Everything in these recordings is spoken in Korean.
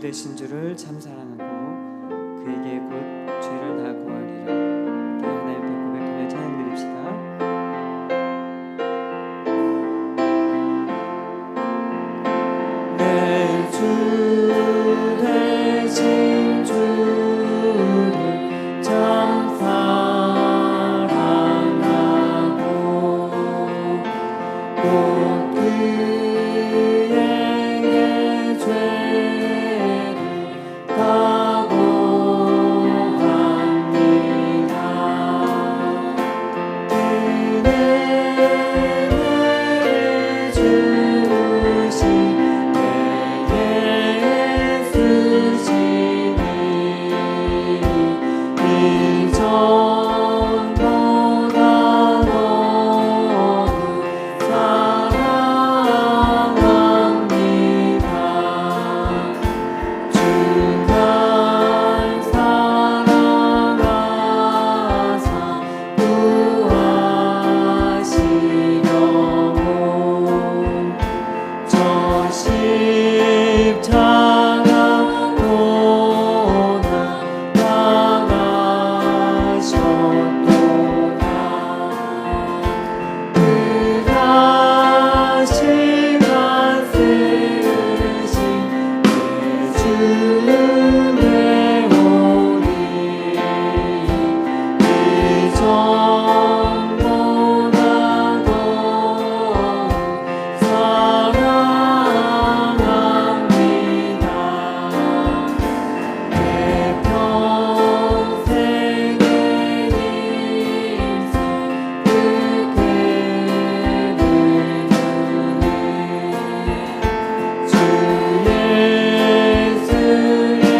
되신 주를 참 사랑하고 그에게 곧 죄를 다 구하리라. 하나님 앞에 고백하며 찬양 드립시다. 내 주 대신 주를 참 사랑하고 곧 그에게 죄를 다 구합니다. 그는 내 주신 주 예수의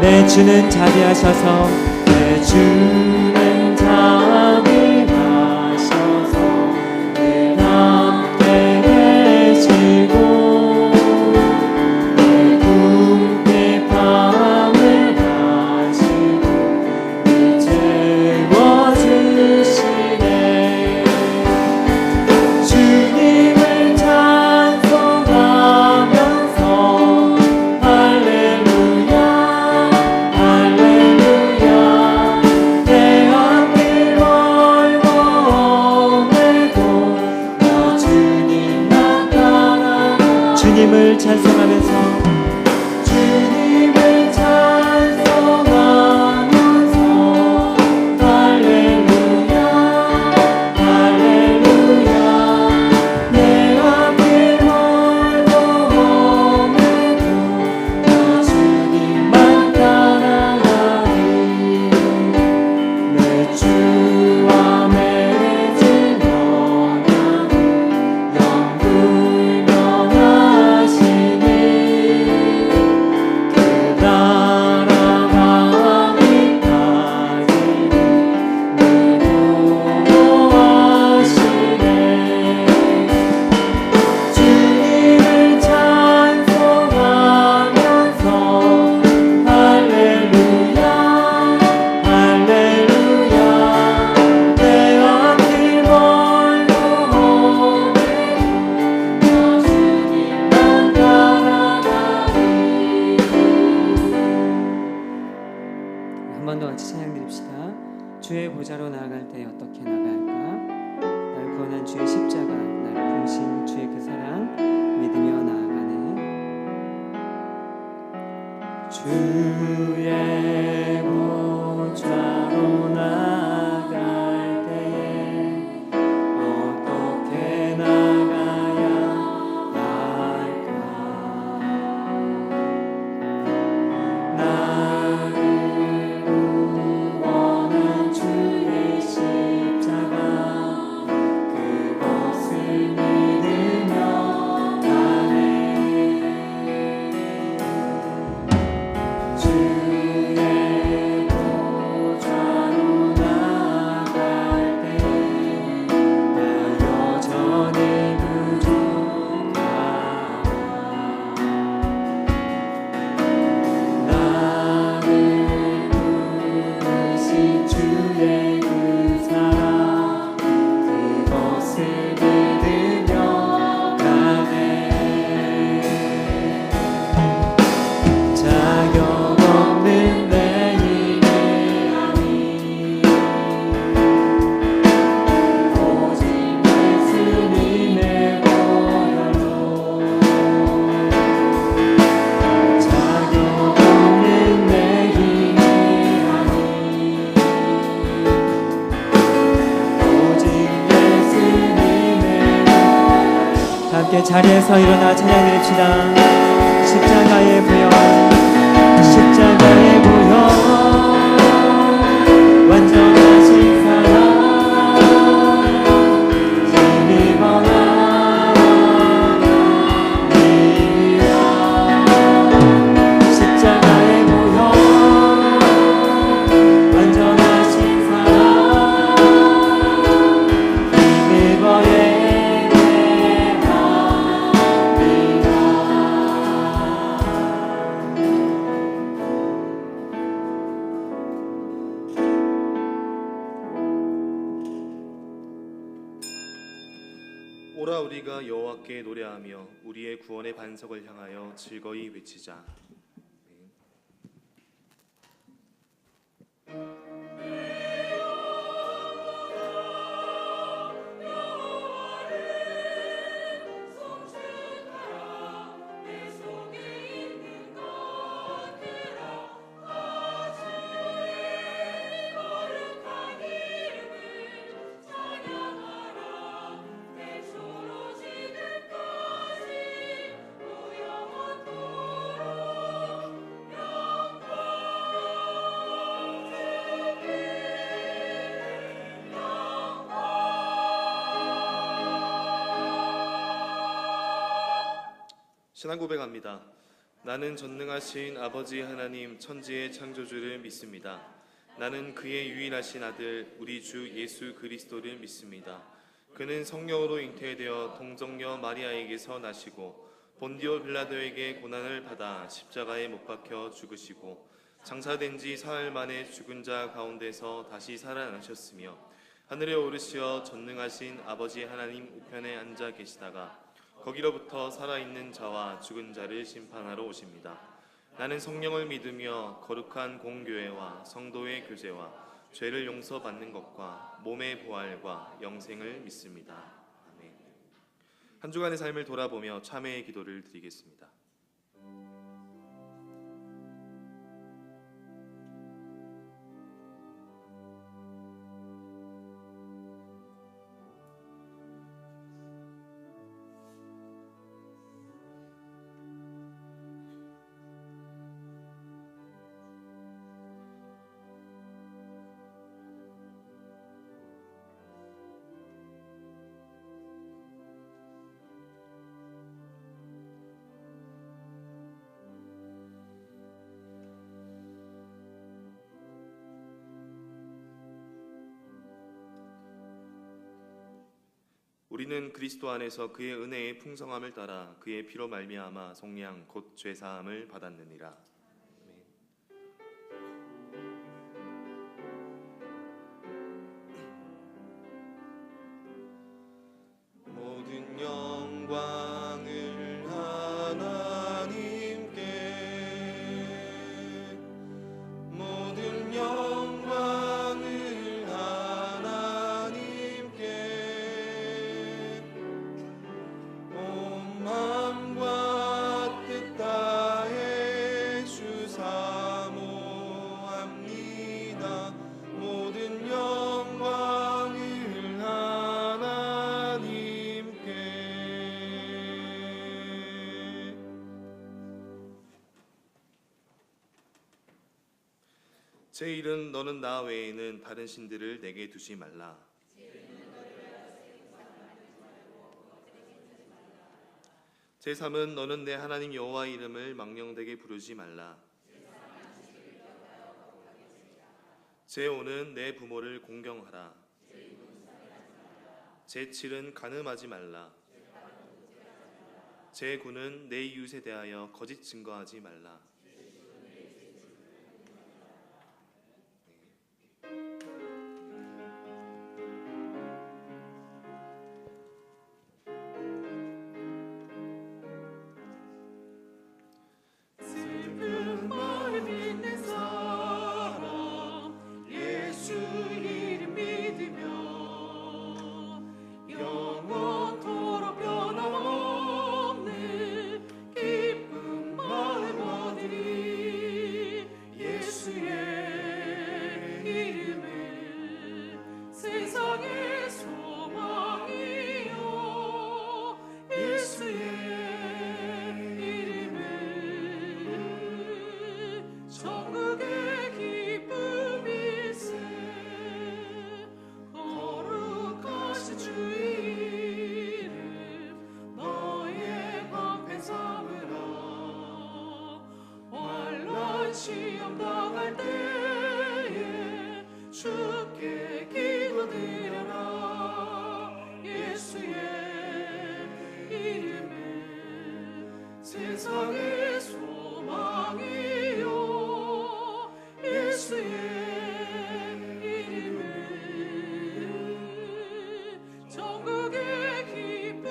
내 주는 자비하셔서 내 주는 자비하셔서 늘 함께 계시고 내 꿈에 밤을 가시고 늘 채워주시네. 주님을 찬송하면서 할렐루야 주님을 찬송하면서 주님을 찬송하면서 할렐루야 할렐루야 내 앞길 멀고 험해도 나 주님만 따라가리. 내 주와 맺은 언약을 영불 한 번 더 같이 찬양 드립시다. 주의 보좌로 나아갈 때 어떻게 나갈까? 날 구원한 주의 십자가, 날 부르신 주의 그 사랑 믿으며 나아가네. 주의 보좌로 나아갈 때에 어떻게 나가야 할까? 자리에서 일어나 찬양 드립시다. 십자가의 보혈, 십자가의 보혈, 완전하신 사랑 힘입어 나아가리라. 십자가의 보혈, 완전하신 사랑 힘입어 오라 우리가 여호와께 노래하며 우리의 구원의 반석을 향하여 즐거이 외치자. 신앙 고백합니다. 나는 전능하신 아버지 하나님 천지의 창조주를 믿습니다. 나는 그의 유일하신 아들 우리 주 예수 그리스도를 믿습니다. 그는 성령으로 잉태되어 동정녀 마리아에게서 나시고 본디오 빌라도에게 고난을 받아 십자가에 못 박혀 죽으시고 장사된 지 사흘 만에 죽은 자 가운데서 다시 살아나셨으며 하늘에 오르시어 전능하신 아버지 하나님 우편에 앉아 계시다가 거기로부터 살아있는 자와 죽은 자를 심판하러 오십니다. 나는 성령을 믿으며 거룩한 공교회와 성도의 교제와 죄를 용서받는 것과 몸의 부활과 영생을 믿습니다. 아멘. 한 주간의 삶을 돌아보며 참회의 기도를 드리겠습니다. 우리는 그리스도 안에서 그의 은혜의 풍성함을 따라 그의 피로 말미암아 속량 곧 죄사함을 받았느니라. 모든 영광을 하나님께, 모든 영광을 하나님께, 온 마음과 뜻 다해 주 사모합니다. 모든 영광을 하나님께. 제 일은 너는 나 외에는 다른 신들을 내게 두지 말라. 제3은 너는 내 하나님 여호와 이름을 망령되게 부르지 말라. 제5는 내 부모를 공경하라. 제7은 간음하지 말라. 제9는 내 이웃에 대하여 거짓 증거하지 말라. 슬픈 마음 있는 사람 예수 이름 믿으며 영원토록 변함없는 기쁜 마음 얻으리. 예수의 이름은 세상의 소망이요 예수의 천국의 기쁨일세. 거룩하신 주 이름 너의 방패 삼으라. 환난 시험 당할 때에 주께 기도드려라. 예수의 이름은 세상의 소망이요 예수의 이름은 천국의 기쁨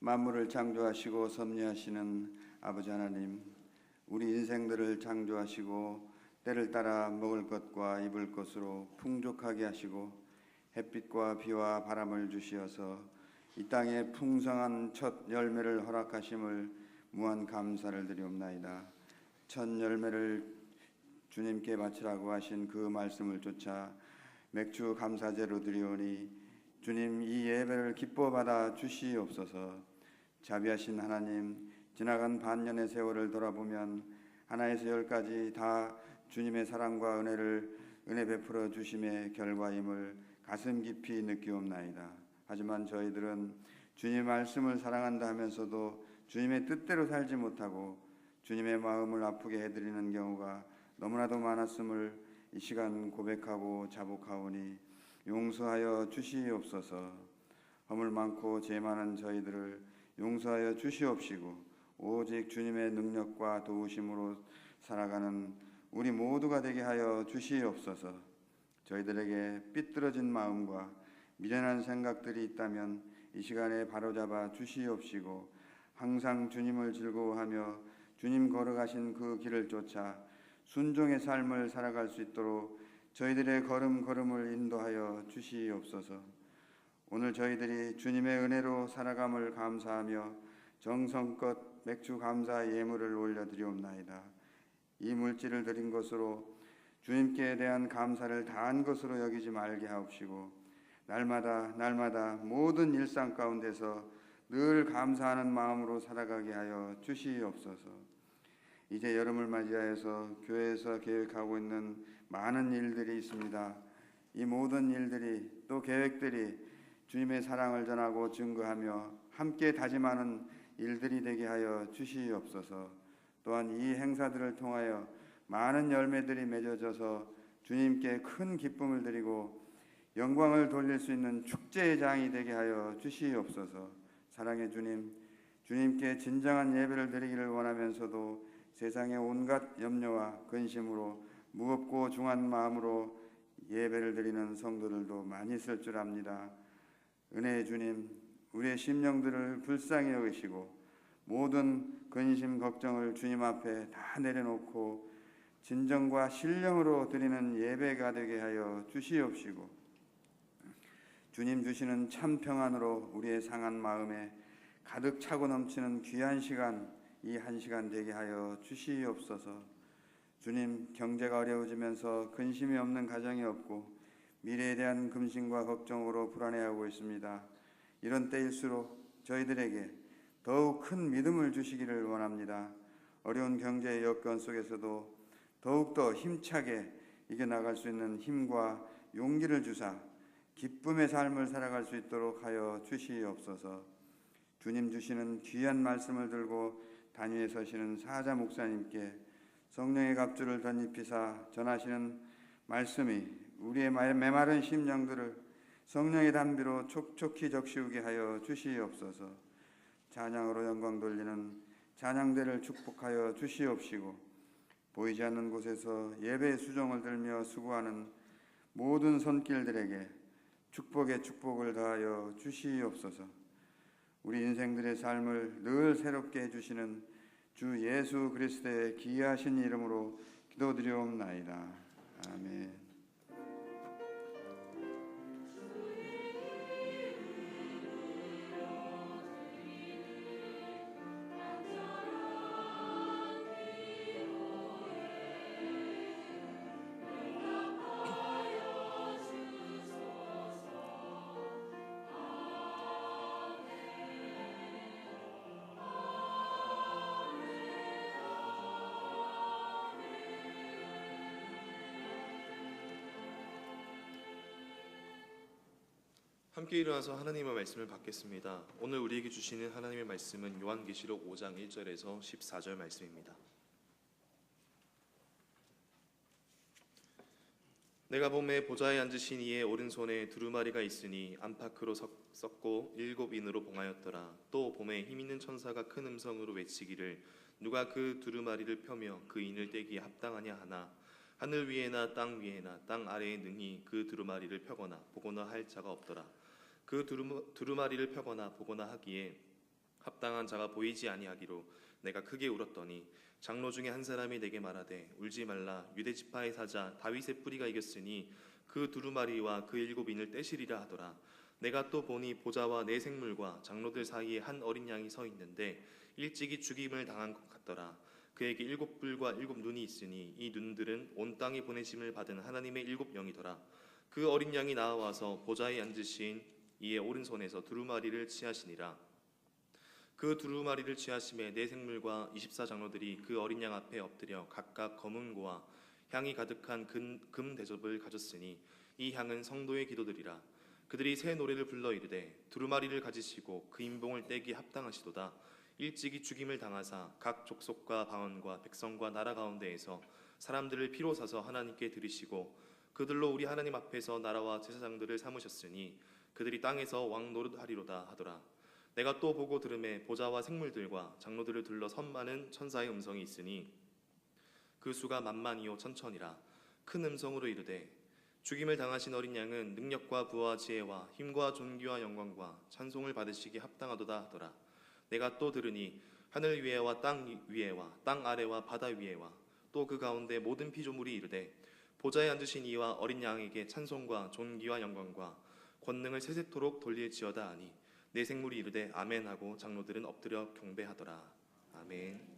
만물을 창조하시고 섭리하시는 아버지 하나님, 우리 인생들을 창조하시고 때를 따라 먹을 것과 입을 것으로 풍족하게 하시고 햇빛과 비와 바람을 주시어서 이 땅에 풍성한 첫 열매를 허락하심을 무한 감사를 드리옵나이다. 첫 열매를 주님께 바치라고 하신 그 말씀을 쫓아 맥주 감사제로 드리오니 주님, 이 예배를 기뻐 받아 주시옵소서. 자비하신 하나님, 지나간 반년의 세월을 돌아보면 하나에서 10까지 다 주님의 사랑과 은혜 베풀어 주심의 결과임을 가슴 깊이 느끼옵나이다. 하지만 저희들은 주님의 말씀을 사랑한다 하면서도 주님의 뜻대로 살지 못하고 주님의 마음을 아프게 해드리는 경우가 너무나도 많았음을 이 시간 고백하고 자복하오니 용서하여 주시옵소서. 허물 많고 죄 많은 저희들을 용서하여 주시옵시고 오직 주님의 능력과 도우심으로 살아가는 우리 모두가 되게 하여 주시옵소서. 저희들에게 삐뚤어진 마음과 미련한 생각들이 있다면 이 시간에 바로잡아 주시옵시고 항상 주님을 즐거워하며 주님 걸어가신 그 길을 쫓아 순종의 삶을 살아갈 수 있도록 저희들의 걸음걸음을 인도하여 주시옵소서. 오늘 저희들이 주님의 은혜로 살아감을 감사하며 정성껏 맥주 감사 예물을 올려드리옵나이다. 이 물질을 드린 것으로 주님께 대한 감사를 다한 것으로 여기지 말게 하옵시고 날마다 모든 일상 가운데서 늘 감사하는 마음으로 살아가게 하여 주시옵소서. 이제 여름을 맞이하여서 교회에서 계획하고 있는 많은 일들이 있습니다. 이 모든 일들이 또 계획들이 주님의 사랑을 전하고 증거하며 함께 다짐하는 일들이 되게 하여 주시옵소서. 또한 이 행사들을 통하여 많은 열매들이 맺어져서 주님께 큰 기쁨을 드리고 영광을 돌릴 수 있는 축제의 장이 되게 하여 주시옵소서. 사랑의 주님, 주님께 진정한 예배를 드리기를 원하면서도 세상의 온갖 염려와 근심으로 무겁고 중한 마음으로 예배를 드리는 성도들도 많이 있을 줄 압니다. 은혜의 주님, 우리의 심령들을 불쌍히 여기시고 모든 근심 걱정을 주님 앞에 다 내려놓고 진정과 신령으로 드리는 예배가 되게 하여 주시옵시고 주님 주시는 참 평안으로 우리의 상한 마음에 가득 차고 넘치는 귀한 시간, 이 한 시간 되게 하여 주시옵소서. 주님, 경제가 어려워지면서 근심이 없는 가정이 없고 미래에 대한 근심과 걱정으로 불안해하고 있습니다. 이런 때일수록 저희들에게 더욱 큰 믿음을 주시기를 원합니다. 어려운 경제의 여건 속에서도 더욱더 힘차게 이겨나갈 수 있는 힘과 용기를 주사 기쁨의 삶을 살아갈 수 있도록 하여 주시옵소서. 주님 주시는 귀한 말씀을 들고 단위에 서시는 사자 목사님께 성령의 갑주를 덧입히사 전하시는 말씀이 우리의 메마른 심령들을 성령의 담비로 촉촉히 적시우게 하여 주시옵소서. 찬양으로 영광 돌리는 찬양대를 축복하여 주시옵시고 보이지 않는 곳에서 예배의 수종을 들며 수고하는 모든 손길들에게 축복의 축복을 더하여 주시옵소서. 우리 인생들의 삶을 늘 새롭게 해주시는 주 예수 그리스도의 귀하신 이름으로 기도드리옵나이다. 아멘. 함께 일어나서 하나님의 말씀을 받겠습니다. 오늘 우리에게 주시는 하나님의 말씀은 요한계시록 5장 1절에서 14절 말씀입니다. 내가 봄에 보좌에 앉으신 이의 오른손에 두루마리가 있으니 안팎으로 썩고 7인으로 봉하였더라. 또 봄에 힘있는 천사가 큰 음성으로 외치기를 누가 그 두루마리를 펴며 그 인을 떼기에 합당하냐 하나 하늘 위에나 땅 위에나 땅 아래에 능히 그 두루마리를 펴거나 보거나 할 자가 없더라. 그 두루마리를 펴거나 보거나 합당한 자가 보이지 아니하기로 내가 크게 울었더니 장로 중에 한 사람이 내게 말하되 울지 말라. 유대 지파의 사자 다윗의 뿌리가 이겼으니 그 두루마리와 그 7인을 떼시리라 하더라. 내가 또 보니 보좌와 내 생물과 장로들 사이에 한 어린 양이 서 있는데 일찍이 죽임을 당한 것 같더라. 그에게 7뿔과 7눈이 있으니 이 눈들은 온 땅에 보내심을 받은 하나님의 7영이더라. 그 어린 양이 나와서 보좌에 앉으신 이의 오른손에서 두루마리를 취하시니라. 그 두루마리를 취하심에 네 생물과 24장로들이 그 어린 양 앞에 엎드려 각각 검은 고와 향이 가득한 금 대접을 가졌으니 이 향은 성도의 기도들이라. 그들이 새 노래를 불러 이르되 두루마리를 가지시고 그 인봉을 떼기 합당하시도다. 일찍이 죽임을 당하사 각 족속과 방언과 백성과 나라 가운데에서 사람들을 피로 사서 하나님께 드리시고 그들로 우리 하나님 앞에서 나라와 제사장들을 삼으셨으니 그들이 땅에서 왕 노릇하리로다 하더라. 내가 또 보고 들음에 보좌와 생물들과 장로들을 둘러 선많은 천사의 음성이 있으니 그 수가 만만이요 천천이라. 큰 음성으로 이르되 죽임을 당하신 어린 양은 능력과 부와 지혜와 힘과 존귀와 영광과 찬송을 받으시기 합당하도다 하더라. 내가 또 들으니 하늘 위에와 땅 위에와 땅 아래와 바다 위에와 또 그 가운데 모든 피조물이 이르되 보좌에 앉으신 이와 어린 양에게 찬송과 존귀와 영광과 권능을 세세토록 돌릴지어다 하니 내 생물이 이르되 아멘 하고 장로들은 엎드려 경배하더라. 아멘. 내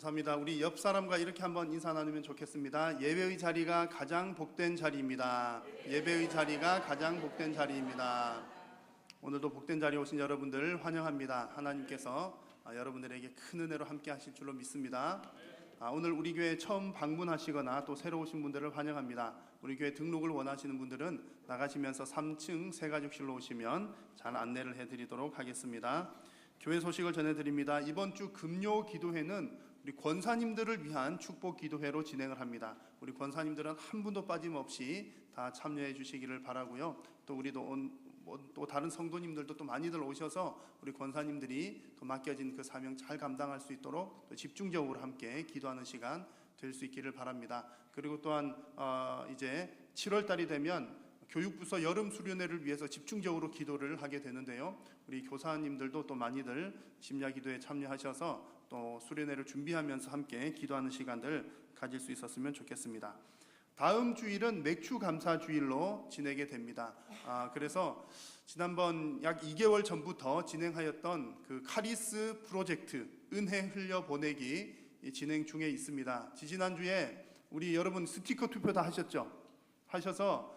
감사합니다. 우리 옆 사람과 이렇게 한번 인사 나누면 좋겠습니다. 예배의 자리가 가장 복된 자리입니다. 예배의 자리가 가장 복된 자리입니다. 오늘도 복된 자리에 오신 여러분들 환영합니다. 하나님께서 여러분들에게 큰 은혜로 함께 하실 줄로 믿습니다. 오늘 우리 교회 처음 방문하시거나 또 새로 오신 분들을 환영합니다. 우리 교회 등록을 원하시는 분들은 나가시면서 3층 새가족실로 오시면 잘 안내를 해드리도록 하겠습니다. 교회 소식을 전해드립니다. 이번 주 금요 기도회는 우리 권사님들을 위한 축복 기도회로 진행을 합니다. 우리 권사님들은 한 분도 빠짐없이 다 참여해 주시기를 바라고요. 또 우리도 또 다른 성도님들도 또 많이들 오셔서 우리 권사님들이 또 맡겨진 그 사명 잘 감당할 수 있도록 또 집중적으로 함께 기도하는 시간 될 수 있기를 바랍니다. 그리고 또한 이제 7월 달이 되면 교육부서 여름 수련회를 위해서 집중적으로 기도를 하게 되는데요. 우리 교사님들도 또 많이들 심야 기도에 참여하셔서 또 수련회를 준비하면서 함께 기도하는 시간들 가질 수 있었으면 좋겠습니다. 다음 주일은 맥주 감사 주일로 지내게 됩니다. 그래서 지난번 약 2개월 전부터 진행하였던 그 카리스 프로젝트 은혜 흘려 보내기 진행 중에 있습니다. 지지난주에 우리 여러분 스티커 투표 다 하셨죠? 하셔서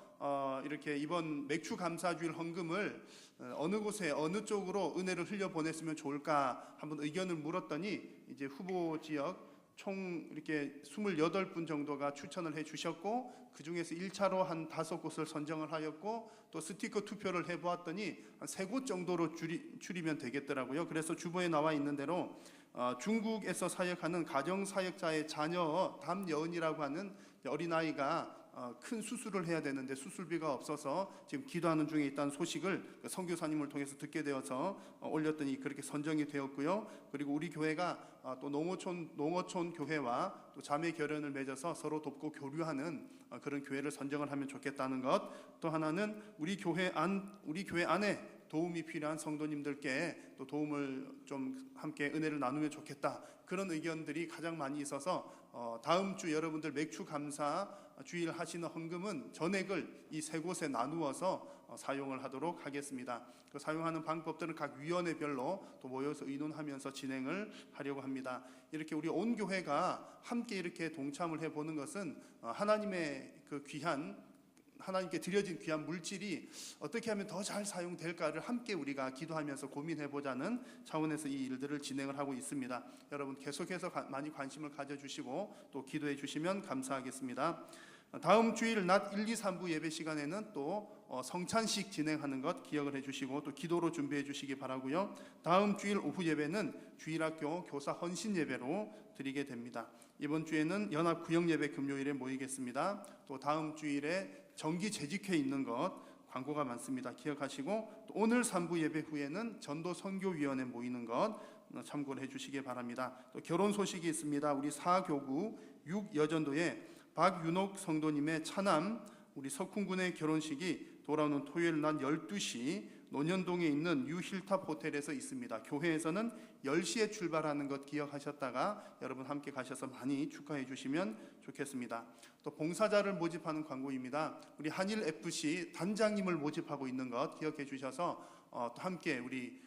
이렇게 이번 맥주 감사주일 헌금을 어느 곳에 어느 쪽으로 은혜를 흘려 보냈으면 좋을까 한번 의견을 물었더니 이제 후보 지역 총 이렇게 28분 정도가 추천을 해 주셨고, 그 중에서 1차로 한 5곳을 선정을 하였고, 또 스티커 투표를 해 보았더니 한 3곳 정도로 줄이면 되겠더라고요. 그래서 주보에 나와 있는 대로 중국에서 사역하는 가정사역자의 자녀 담여은이라고 하는 어린아이가 큰 수술을 해야 되는데 수술비가 없어서 지금 기도하는 중에 있다는 소식을 선교사님을 통해서 듣게 되어서 올렸더니 그렇게 선정이 되었고요. 그리고 우리 교회가 또 농어촌 교회와 또 자매 결연을 맺어서 서로 돕고 교류하는 그런 교회를 선정을 하면 좋겠다는 것. 또 하나는 우리 교회 안에 도움이 필요한 성도님들께 또 도움을 좀 함께 은혜를 나누면 좋겠다. 그런 의견들이 가장 많이 있어서 다음 주 여러분들 맥주 감사 주일 하시는 헌금은 전액을 이 3곳에 나누어서 사용을 하도록 하겠습니다. 그 사용하는 방법들은 각 위원회별로 또 모여서 의논하면서 진행을 하려고 합니다. 이렇게 우리 온 교회가 함께 이렇게 동참을 해보는 것은 하나님의 그 하나님께 드려진 귀한 물질이 어떻게 하면 더 잘 사용될까를 함께 우리가 기도하면서 고민해보자는 차원에서 이 일들을 진행을 하고 있습니다. 여러분 계속해서 많이 관심을 가져주시고 또 기도해 주시면 감사하겠습니다. 다음 주일 낮 1, 2, 3부 예배 시간에는 또 성찬식 진행하는 것 기억을 해주시고 또 기도로 준비해 주시기 바라고요. 다음 주일 오후 예배는 주일학교 교사 헌신 예배로 드리게 됩니다. 이번 주에는 연합 구역 예배 금요일에 모이겠습니다. 또 다음 주일에 정기 재직회 있는 것 광고가 많습니다. 기억하시고 또 오늘 3부 예배 후에는 전도 선교위원회 모이는 것 참고를 해주시기 바랍니다. 또 결혼 소식이 있습니다. 우리 사교구 6여전도에 박윤옥 성도님의 차남 우리 석훈군의 결혼식이 돌아오는 토요일 낮 12시 논현동에 있는 유힐탑 호텔에서 있습니다. 교회에서는 10시에 출발하는 것 기억하셨다가 여러분 함께 가셔서 많이 축하해 주시면 좋겠습니다. 또 봉사자를 모집하는 광고입니다. 우리 한일FC 단장님을 모집하고 있는 것 기억해 주셔서 또 함께 우리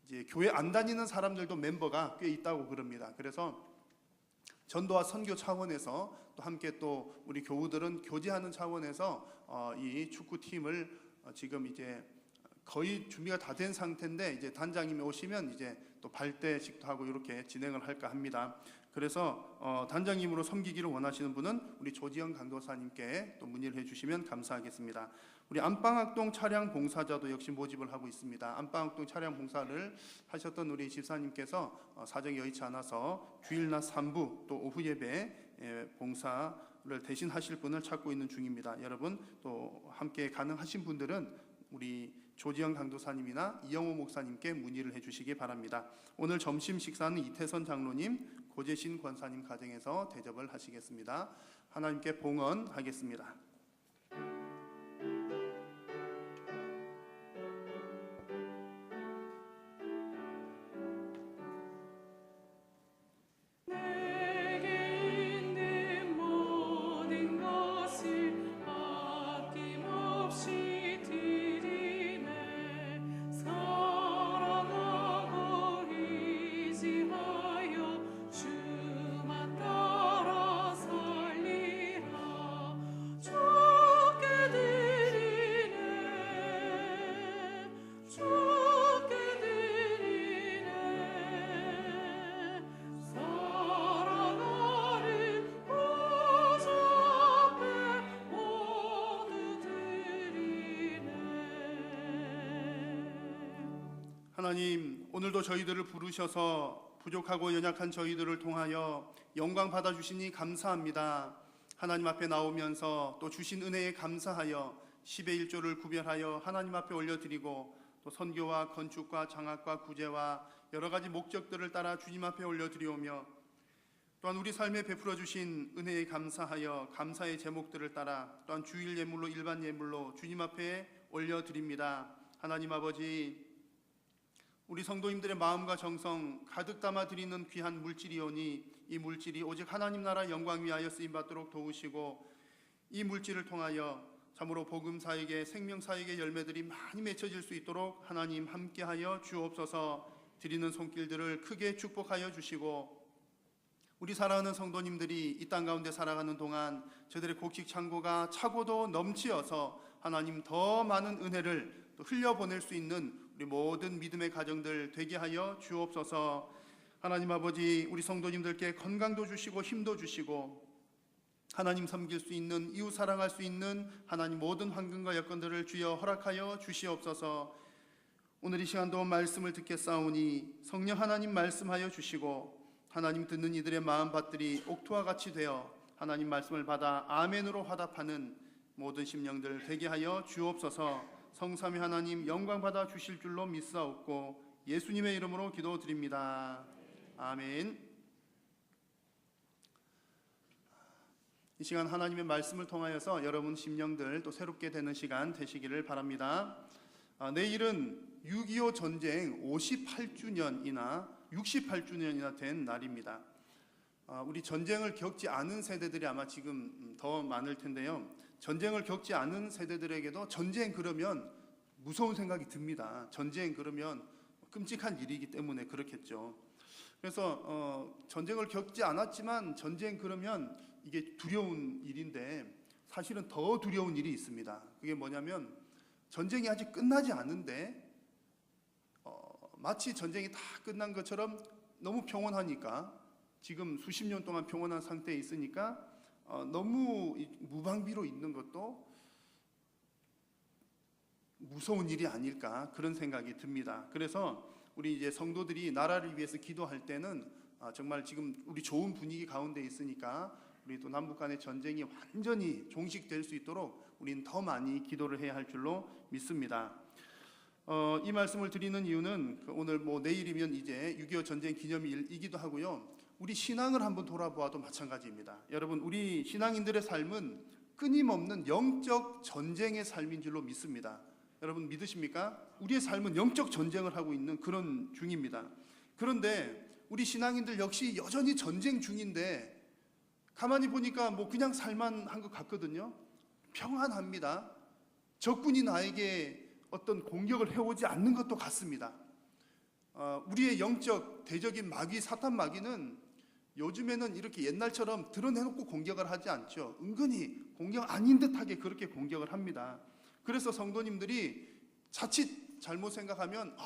이제 교회 안 다니는 사람들도 멤버가 꽤 있다고 그럽니다. 그래서 전도와 선교 차원에서 또 함께 또 우리 교우들은 교제하는 차원에서 이 축구팀을 지금 이제 거의 준비가 다 된 상태인데 이제 단장님이 오시면 이제 또 발대식도 하고 이렇게 진행을 할까 합니다. 그래서 단장님으로 섬기기를 원하시는 분은 우리 조지영 강도사님께 또 문의를 해주시면 감사하겠습니다. 우리 안방학동 차량 봉사자도 역시 모집을 하고 있습니다. 안방학동 차량 봉사를 하셨던 우리 집사님께서 사정이 여의치 않아서 주일 낮 3부 또 오후 예배 봉사를 대신 하실 분을 찾고 있는 중입니다. 여러분 또 함께 가능하신 분들은 우리 조지영 강도사님이나 이영호 목사님께 문의를 해주시기 바랍니다. 오늘 점심 식사는 이태선 장로님, 고재신 권사님 가정에서 대접을 하시겠습니다. 하나님께 봉헌하겠습니다. 사랑하고 의지하여 주 하나님, 오늘도 저희들을 부르셔서 부족하고 연약한 저희들을 통하여 영광 받아주시니 감사합니다. 하나님 앞에 나오면서 또 주신 은혜에 감사하여 10의 1조를 구별하여 하나님 앞에 올려드리고 또 선교와 건축과 장학과 구제와 여러 가지 목적들을 따라 주님 앞에 올려드리오며 또한 우리 삶에 베풀어 주신 은혜에 감사하여 감사의 제목들을 따라 또한 주일 예물로 일반 예물로 주님 앞에 올려드립니다. 하나님 아버지, 우리 성도님들의 마음과 정성 가득 담아 드리는 귀한 물질이오니 이 물질이 오직 하나님 나라 영광 위하여 쓰임 받도록 도우시고 이 물질을 통하여 참으로 복음사에게 생명사에게 열매들이 많이 맺혀질 수 있도록 하나님 함께하여 주옵소서. 드리는 손길들을 크게 축복하여 주시고 우리 사랑하는 성도님들이 이 땅 가운데 살아가는 동안 저들의 곡식 창고가 차고도 넘치어서 하나님 더 많은 은혜를 또 흘려보낼 수 있는 우리 모든 믿음의 가정들 되게 하여 주옵소서. 하나님 아버지, 우리 성도님들께 건강도 주시고 힘도 주시고 하나님 섬길 수 있는, 이웃 사랑할 수 있는 하나님 모든 환경과 여건들을 주여 허락하여 주시옵소서. 오늘 이 시간도 말씀을 듣겠사오니 성령 하나님 말씀하여 주시고 하나님 듣는 이들의 마음밭들이 옥토와 같이 되어 하나님 말씀을 받아 아멘으로 화답하는 모든 심령들 되게 하여 주옵소서. 성삼위 하나님 영광 받아 주실 줄로 믿사옵고 예수님의 이름으로 기도드립니다. 아멘. 이 시간 하나님의 말씀을 통하여서 여러분 심령들 또 새롭게 되는 시간 되시기를 바랍니다. 내일은 6.25 전쟁 58주년이나 68주년이나 된 날입니다. 우리 전쟁을 겪지 않은 세대들이 아마 지금 더 많을 텐데요. 전쟁을 겪지 않은 세대들에게도 전쟁 그러면 무서운 생각이 듭니다. 전쟁 그러면 끔찍한 일이기 때문에 그렇겠죠. 그래서 전쟁을 겪지 않았지만 전쟁 그러면 이게 두려운 일인데 사실은 더 두려운 일이 있습니다. 그게 뭐냐면 전쟁이 아직 끝나지 않은데 마치 전쟁이 다 끝난 것처럼 너무 평온하니까, 지금 수십 년 동안 평온한 상태에 있으니까 너무 무방비로 있는 것도 무서운 일이 아닐까 그런 생각이 듭니다. 그래서 우리 이제 성도들이 나라를 위해서 기도할 때는 정말 지금 우리 좋은 분위기 가운데 있으니까 우리 또 남북 간의 전쟁이 완전히 종식될 수 있도록 우리는 더 많이 기도를 해야 할 줄로 믿습니다. 이 말씀을 드리는 이유는 오늘 내일이면 이제 6.25 전쟁 기념일이기도 하고요. 우리 신앙을 한번 돌아보아도 마찬가지입니다. 여러분, 우리 신앙인들의 삶은 끊임없는 영적 전쟁의 삶인 줄로 믿습니다. 여러분 믿으십니까? 우리의 삶은 영적 전쟁을 하고 있는 그런 중입니다. 그런데 우리 신앙인들 역시 여전히 전쟁 중인데 가만히 보니까 그냥 살만한 것 같거든요. 평안합니다. 적군이 나에게 어떤 공격을 해오지 않는 것도 같습니다. 우리의 영적 대적인 마귀, 사탄 마귀는 요즘에는 이렇게 옛날처럼 드러내놓고 공격을 하지 않죠. 은근히 공격 아닌 듯하게 그렇게 공격을 합니다. 그래서 성도님들이 자칫 잘못 생각하면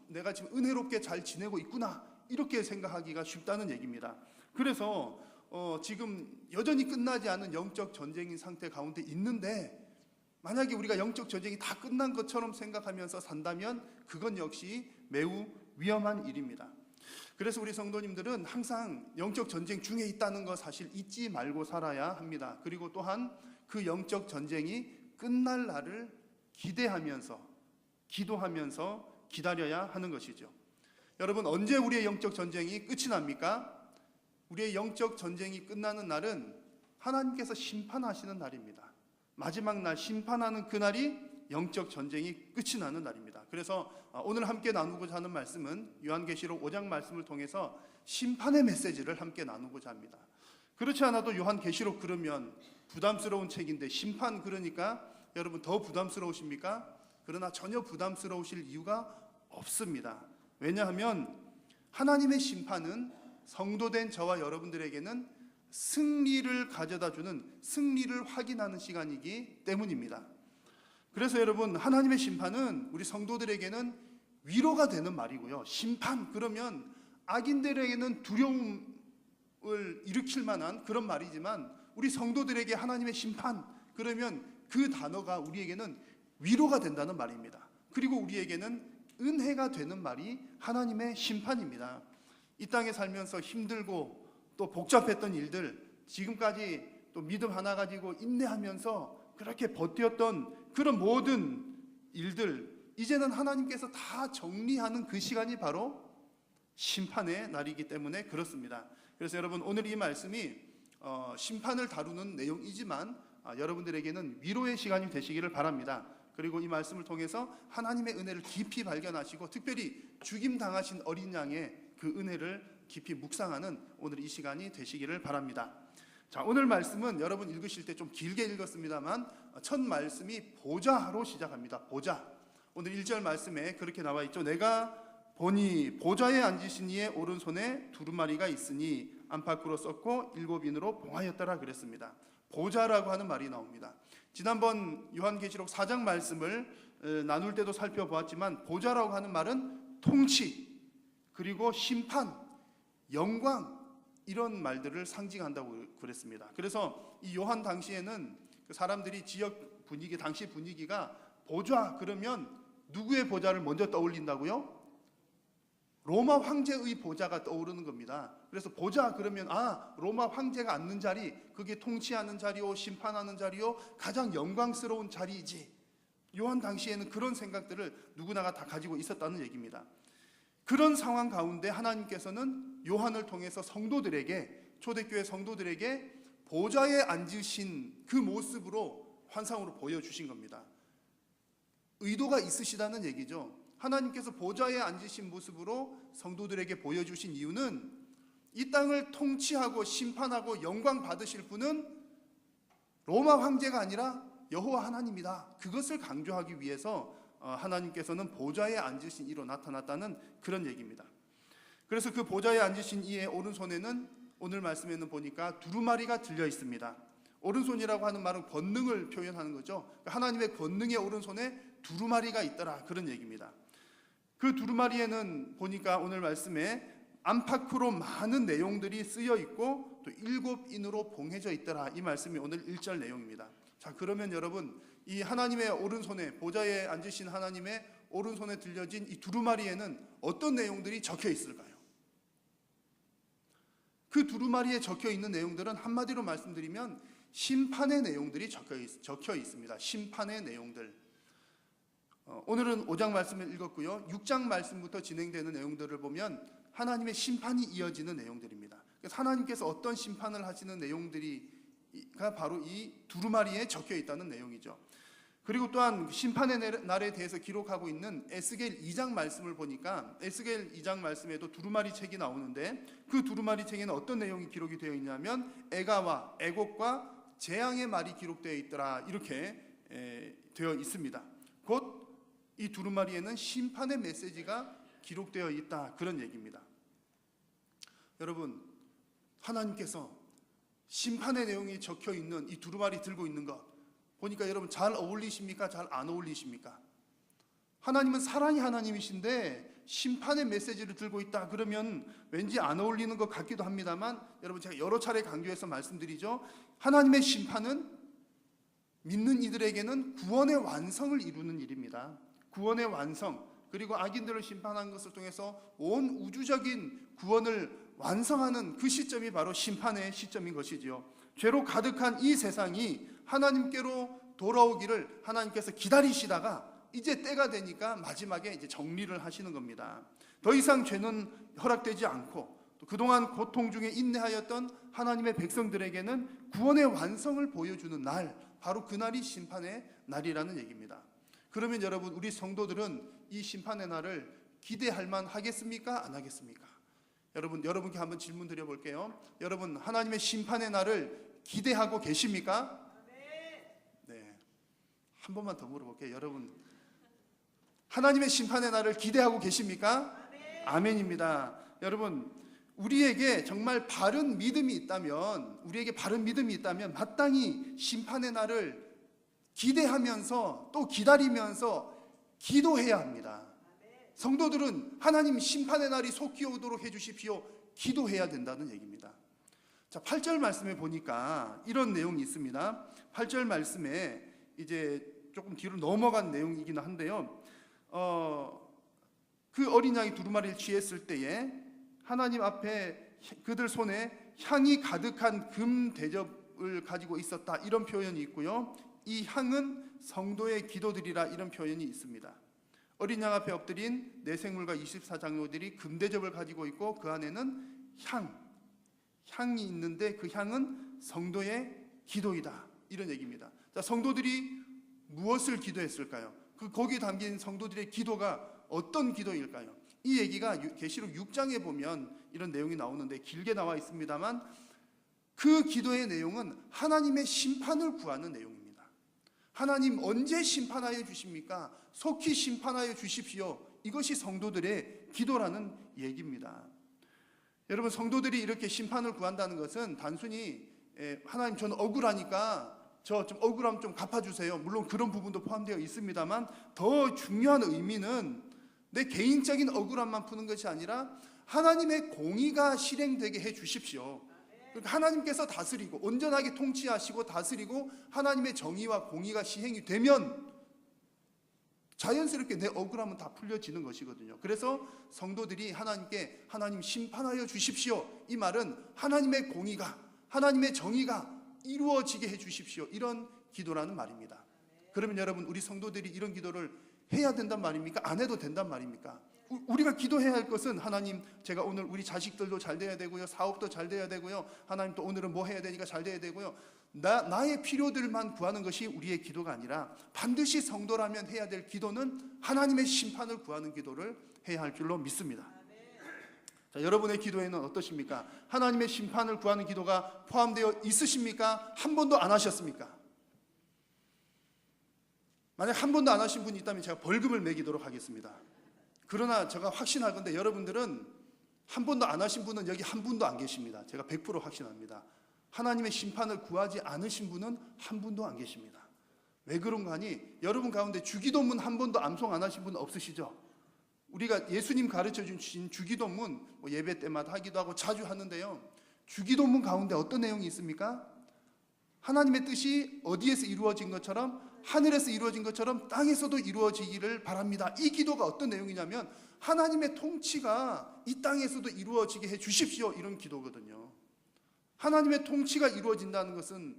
내가 지금 은혜롭게 잘 지내고 있구나 이렇게 생각하기가 쉽다는 얘기입니다. 그래서 지금 여전히 끝나지 않은 영적 전쟁인 상태 가운데 있는데 만약에 우리가 영적 전쟁이 다 끝난 것처럼 생각하면서 산다면 그건 역시 매우 위험한 일입니다. 그래서 우리 성도님들은 항상 영적 전쟁 중에 있다는 거 사실 잊지 말고 살아야 합니다. 그리고 또한 그 영적 전쟁이 끝날 날을 기대하면서 기도하면서 기다려야 하는 것이죠. 여러분, 언제 우리의 영적 전쟁이 끝이 납니까? 우리의 영적 전쟁이 끝나는 날은 하나님께서 심판하시는 날입니다. 마지막 날 심판하는 그날이 영적 전쟁이 끝이 나는 날입니다. 그래서 오늘 함께 나누고자 하는 말씀은 요한계시록 5장 말씀을 통해서 심판의 메시지를 함께 나누고자 합니다. 그렇지 않아도 요한계시록 그러면 부담스러운 책인데 심판 그러니까 여러분 더 부담스러우십니까? 그러나 전혀 부담스러우실 이유가 없습니다. 왜냐하면 하나님의 심판은 성도된 저와 여러분들에게는 승리를 가져다주는, 승리를 확인하는 시간이기 때문입니다. 그래서 여러분, 하나님의 심판은 우리 성도들에게는 위로가 되는 말이고요. 심판 그러면 악인들에게는 두려움을 일으킬 만한 그런 말이지만 우리 성도들에게 하나님의 심판 그러면 그 단어가 우리에게는 위로가 된다는 말입니다. 그리고 우리에게는 은혜가 되는 말이 하나님의 심판입니다. 이 땅에 살면서 힘들고 또 복잡했던 일들, 지금까지 또 믿음 하나 가지고 인내하면서 그렇게 버텼던 그런 모든 일들, 이제는 하나님께서 다 정리하는 그 시간이 바로 심판의 날이기 때문에 그렇습니다. 그래서 여러분, 오늘 이 말씀이 심판을 다루는 내용이지만 여러분들에게는 위로의 시간이 되시기를 바랍니다. 그리고 이 말씀을 통해서 하나님의 은혜를 깊이 발견하시고 특별히 죽임당하신 어린 양의 그 은혜를 깊이 묵상하는 오늘 이 시간이 되시기를 바랍니다. 자, 오늘 말씀은 여러분 읽으실 때 좀 길게 읽었습니다만 첫 말씀이 보좌로 시작합니다. 보좌. 오늘 1절 말씀에 그렇게 나와 있죠. 내가 보니 보좌에 앉으신 이의 오른손에 두루마리가 있으니 안팎으로 썼고 7인으로 봉하였더라 그랬습니다. 보좌라고 하는 말이 나옵니다. 지난번 요한계시록 4장 말씀을 나눌 때도 살펴보았지만 보좌라고 하는 말은 통치, 그리고 심판, 영광, 이런 말들을 상징한다고 그랬습니다. 그래서 이 요한 당시에는 그 사람들이 지역 분위기, 당시 분위기가 보좌 그러면 누구의 보좌를 먼저 떠올린다고요? 로마 황제의 보좌가 떠오르는 겁니다. 그래서 보좌 그러면 로마 황제가 앉는 자리, 그게 통치하는 자리요, 심판하는 자리요, 가장 영광스러운 자리이지. 요한 당시에는 그런 생각들을 누구나가 다 가지고 있었다는 얘기입니다. 그런 상황 가운데 하나님께서는 요한을 통해서 성도들에게, 초대교회 성도들에게 보좌에 앉으신 그 모습으로 환상으로 보여주신 겁니다. 의도가 있으시다는 얘기죠. 하나님께서 보좌에 앉으신 모습으로 성도들에게 보여주신 이유는 이 땅을 통치하고 심판하고 영광 받으실 분은 로마 황제가 아니라 여호와 하나님이다. 그것을 강조하기 위해서 하나님께서는 보좌에 앉으신 이로 나타났다는 그런 얘기입니다. 그래서 그 보좌에 앉으신 이의 오른손에는 오늘 말씀에는 보니까 두루마리가 들려 있습니다. 오른손이라고 하는 말은 권능을 표현하는 거죠. 하나님의 권능의 오른손에 두루마리가 있더라, 그런 얘기입니다. 그 두루마리에는 보니까 오늘 말씀에 안팎으로 많은 내용들이 쓰여 있고 또 7인으로 봉해져 있더라, 이 말씀이 오늘 1절 내용입니다. 자, 그러면 여러분, 이 하나님의 오른손에, 보좌에 앉으신 하나님의 오른손에 들려진 이 두루마리에는 어떤 내용들이 적혀 있을까요? 그 두루마리에 적혀 있는 내용들은 한마디로 말씀드리면 심판의 내용들이 적혀 있습니다. 심판의 내용들. 오늘은 5장 말씀을 읽었고요. 6장 말씀부터 진행되는 내용들을 보면 하나님의 심판이 이어지는 내용들입니다. 그래서 하나님께서 어떤 심판을 하시는 내용들이가 바로 이 두루마리에 적혀 있다는 내용이죠. 그리고 또한 심판의 날에 대해서 기록하고 있는 에스겔 2장 말씀을 보니까 에스겔 2장 말씀에도 두루마리 책이 나오는데 그 두루마리 책에는 어떤 내용이 기록이 되어 있냐면 애가와 애곡과 재앙의 말이 기록되어 있더라, 이렇게 되어 있습니다. 곧 이 두루마리에는 심판의 메시지가 기록되어 있다, 그런 얘기입니다. 여러분, 하나님께서 심판의 내용이 적혀 있는 이 두루마리 들고 있는 것 보니까 여러분 잘 어울리십니까? 잘 안 어울리십니까? 하나님은 사랑의 하나님이신데 심판의 메시지를 들고 있다 그러면 왠지 안 어울리는 것 같기도 합니다만, 여러분 제가 여러 차례 강조해서 말씀드리죠. 하나님의 심판은 믿는 이들에게는 구원의 완성을 이루는 일입니다. 구원의 완성, 그리고 악인들을 심판하는 것을 통해서 온 우주적인 구원을 완성하는 그 시점이 바로 심판의 시점인 것이지요. 죄로 가득한 이 세상이 하나님께로 돌아오기를 하나님께서 기다리시다가 이제 때가 되니까 마지막에 이제 정리를 하시는 겁니다. 더 이상 죄는 허락되지 않고 또 그동안 고통 중에 인내하였던 하나님의 백성들에게는 구원의 완성을 보여주는 날, 바로 그날이 심판의 날이라는 얘기입니다. 그러면 여러분, 우리 성도들은 이 심판의 날을 기대할 만 하겠습니까? 안 하겠습니까? 여러분께 한번 질문 드려볼게요. 여러분, 하나님의 심판의 날을 기대하고 계십니까? 네. 한 번만 더 물어볼게요. 여러분, 하나님의 심판의 날을 기대하고 계십니까? 아멘입니다. 여러분, 우리에게 정말 바른 믿음이 있다면, 마땅히 심판의 날을 기대하면서 또 기다리면서 기도해야 합니다. 성도들은 하나님 심판의 날이 속히 오도록 해주십시오, 기도해야 된다는 얘기입니다. 자, 8절 말씀에 보니까 이런 내용이 있습니다. 8절 말씀에 이제 조금 뒤로 넘어간 내용이긴 한데요. 그 어린 양이 두루마리를 취했을 때에 하나님 앞에 그들 손에 향이 가득한 금 대접을 가지고 있었다, 이런 표현이 있고요. 이 향은 성도의 기도들이라, 이런 표현이 있습니다. 어린 양 앞에 엎드린 네 생물과 24장로들이 금 대접을 가지고 있고 그 안에는 향이 있는데 그 향은 성도의 기도이다, 이런 얘기입니다. 자, 성도들이 무엇을 기도했을까요? 거기 담긴 성도들의 기도가 어떤 기도일까요? 이 얘기가 계시록 6장에 보면 이런 내용이 나오는데 길게 나와 있습니다만 그 기도의 내용은 하나님의 심판을 구하는 내용입니다. 하나님 언제 심판하여 주십니까? 속히 심판하여 주십시오. 이것이 성도들의 기도라는 얘기입니다. 여러분, 성도들이 이렇게 심판을 구한다는 것은 단순히 하나님 저는 억울하니까 저 좀 억울함 좀 갚아주세요, 물론 그런 부분도 포함되어 있습니다만 더 중요한 의미는 내 개인적인 억울함만 푸는 것이 아니라 하나님의 공의가 실행되게 해 주십시오. 그러니까 하나님께서 다스리고 온전하게 통치하시고 다스리고 하나님의 정의와 공의가 시행이 되면 자연스럽게 내 억울함은 다 풀려지는 것이거든요. 그래서 성도들이 하나님께 하나님 심판하여 주십시오, 이 말은 하나님의 공의가, 하나님의 정의가 이루어지게 해 주십시오, 이런 기도라는 말입니다. 그러면 여러분, 우리 성도들이 이런 기도를 해야 된단 말입니까? 안 해도 된단 말입니까? 우리가 기도해야 할 것은 하나님, 제가 오늘 우리 자식들도 잘 돼야 되고요, 사업도 잘 돼야 되고요, 하나님 또 오늘은 뭐 해야 되니까 잘 돼야 되고요, 나의 필요들만 구하는 것이 우리의 기도가 아니라 반드시 성도라면 해야 될 기도는 하나님의 심판을 구하는 기도를 해야 할 줄로 믿습니다. 자, 여러분의 기도에는 어떠십니까? 하나님의 심판을 구하는 기도가 포함되어 있으십니까? 한 번도 안 하셨습니까? 만약 한 번도 안 하신 분이 있다면 제가 벌금을 매기도록 하겠습니다. 그러나 제가 확신하건대 여러분들은 한 번도 안 하신 분은 여기 한 분도 안 계십니다. 제가 100% 확신합니다. 하나님의 심판을 구하지 않으신 분은 한 분도 안 계십니다. 왜 그런가 하니 여러분 가운데 주기도문 한 번도 암송 안 하신 분 없으시죠? 우리가 예수님 가르쳐 주신 주기도문 예배 때마다 하기도 하고 자주 하는데요, 주기도문 가운데 어떤 내용이 있습니까? 하나님의 뜻이 어디에서 이루어진 것처럼, 하늘에서 이루어진 것처럼 땅에서도 이루어지기를 바랍니다. 이 기도가 어떤 내용이냐면 하나님의 통치가 이 땅에서도 이루어지게 해 주십시오, 이런 기도거든요. 하나님의 통치가 이루어진다는 것은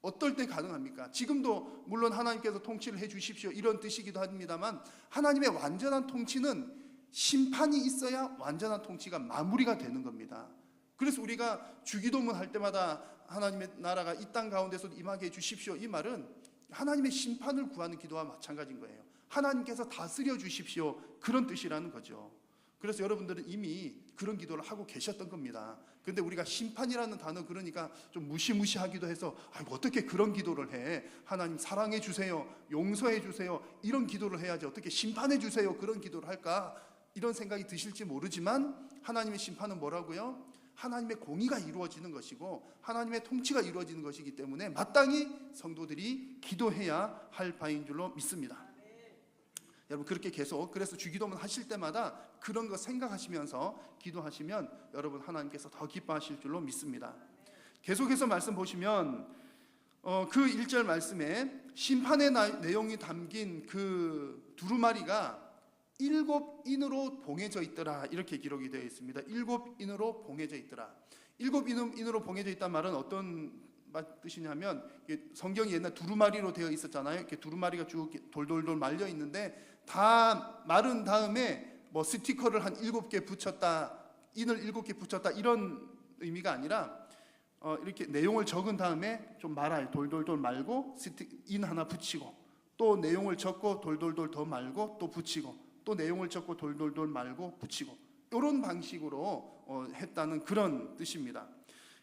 어떨 때 가능합니까? 지금도 물론 하나님께서 통치를 해 주십시오, 이런 뜻이기도 합니다만 하나님의 완전한 통치는 심판이 있어야 완전한 통치가 마무리가 되는 겁니다. 그래서 우리가 주기도문 할 때마다 하나님의 나라가 이 땅 가운데서도 임하게 해 주십시오, 이 말은 하나님의 심판을 구하는 기도와 마찬가지인 거예요. 하나님께서 다스려 주십시오, 그런 뜻이라는 거죠. 그래서 여러분들은 이미 그런 기도를 하고 계셨던 겁니다. 근데 우리가 심판이라는 단어 그러니까 좀 무시무시하기도 해서 어떻게 그런 기도를 해? 하나님 사랑해 주세요, 용서해 주세요, 이런 기도를 해야지 어떻게 심판해 주세요, 그런 기도를 할까? 이런 생각이 드실지 모르지만 하나님의 심판은 뭐라고요? 하나님의 공의가 이루어지는 것이고 하나님의 통치가 이루어지는 것이기 때문에 마땅히 성도들이 기도해야 할 바인 줄로 믿습니다. 여러분, 그렇게 계속 그래서 주기도문 하실 때마다 그런 거 생각하시면서 기도하시면 여러분 하나님께서 더 기뻐하실 줄로 믿습니다. 계속해서 말씀 보시면 그 1절 말씀에 심판의 내용이 담긴 그 두루마리가 7인으로 봉해져 있더라, 이렇게 기록이 되어 있습니다. 7인으로 봉해져 있더라. 7인으로 봉해져 있단 말은 어떤 뜻이냐면 성경이 옛날 두루마리로 되어 있었잖아요. 이렇게 두루마리가 쭉 돌돌돌 말려 있는데 다 마른 다음에 뭐 스티커를 한 7개 붙였다, 인을 7개 붙였다, 이런 의미가 아니라 이렇게 내용을 적은 다음에 좀 말아요. 돌돌돌 말고 인 하나 붙이고 또 내용을 적고 돌돌돌 더 말고 또 붙이고 또 내용을 적고 돌돌돌 말고 붙이고, 이런 방식으로 했다는 그런 뜻입니다.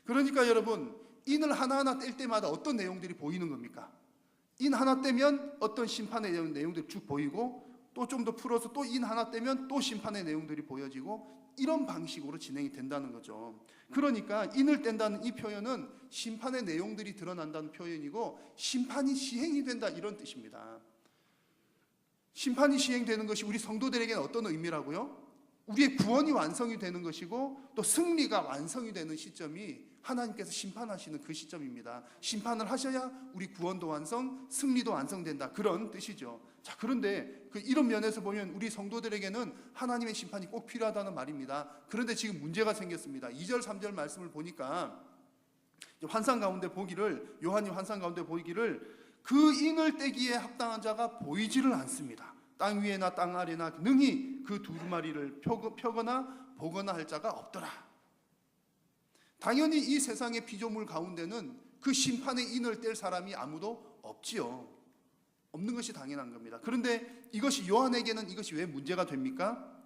그러니까 여러분, 인을 하나하나 뗄 때마다 어떤 내용들이 보이는 겁니까? 인 하나 떼면 어떤 심판의 내용들이 쭉 보이고 또 좀 더 풀어서 또 인 하나 떼면 또 심판의 내용들이 보여지고, 이런 방식으로 진행이 된다는 거죠. 그러니까 인을 뗀다는 이 표현은 심판의 내용들이 드러난다는 표현이고 심판이 시행이 된다, 이런 뜻입니다. 심판이 시행되는 것이 우리 성도들에게는 어떤 의미라고요? 우리의 구원이 완성이 되는 것이고 또 승리가 완성이 되는 시점이 하나님께서 심판하시는 그 시점입니다. 심판을 하셔야 우리 구원도 완성, 승리도 완성된다, 그런 뜻이죠. 자, 그런데 이런 면에서 보면 우리 성도들에게는 하나님의 심판이 꼭 필요하다는 말입니다. 그런데 지금 문제가 생겼습니다. 2절 3절 말씀을 보니까 환상 가운데 보기를, 요한이 환상 가운데 보기를 그 인을 떼기에 합당한 자가 보이지를 않습니다. 땅 위에나 땅 아래나 능히 그 두루마리를 펴거나 보거나 할 자가 없더라. 당연히 이 세상의 피조물 가운데는 그 심판의 인을 뗄 사람이 아무도 없지요. 없는 것이 당연한 겁니다. 그런데 이것이 요한에게는 이것이 왜 문제가 됩니까?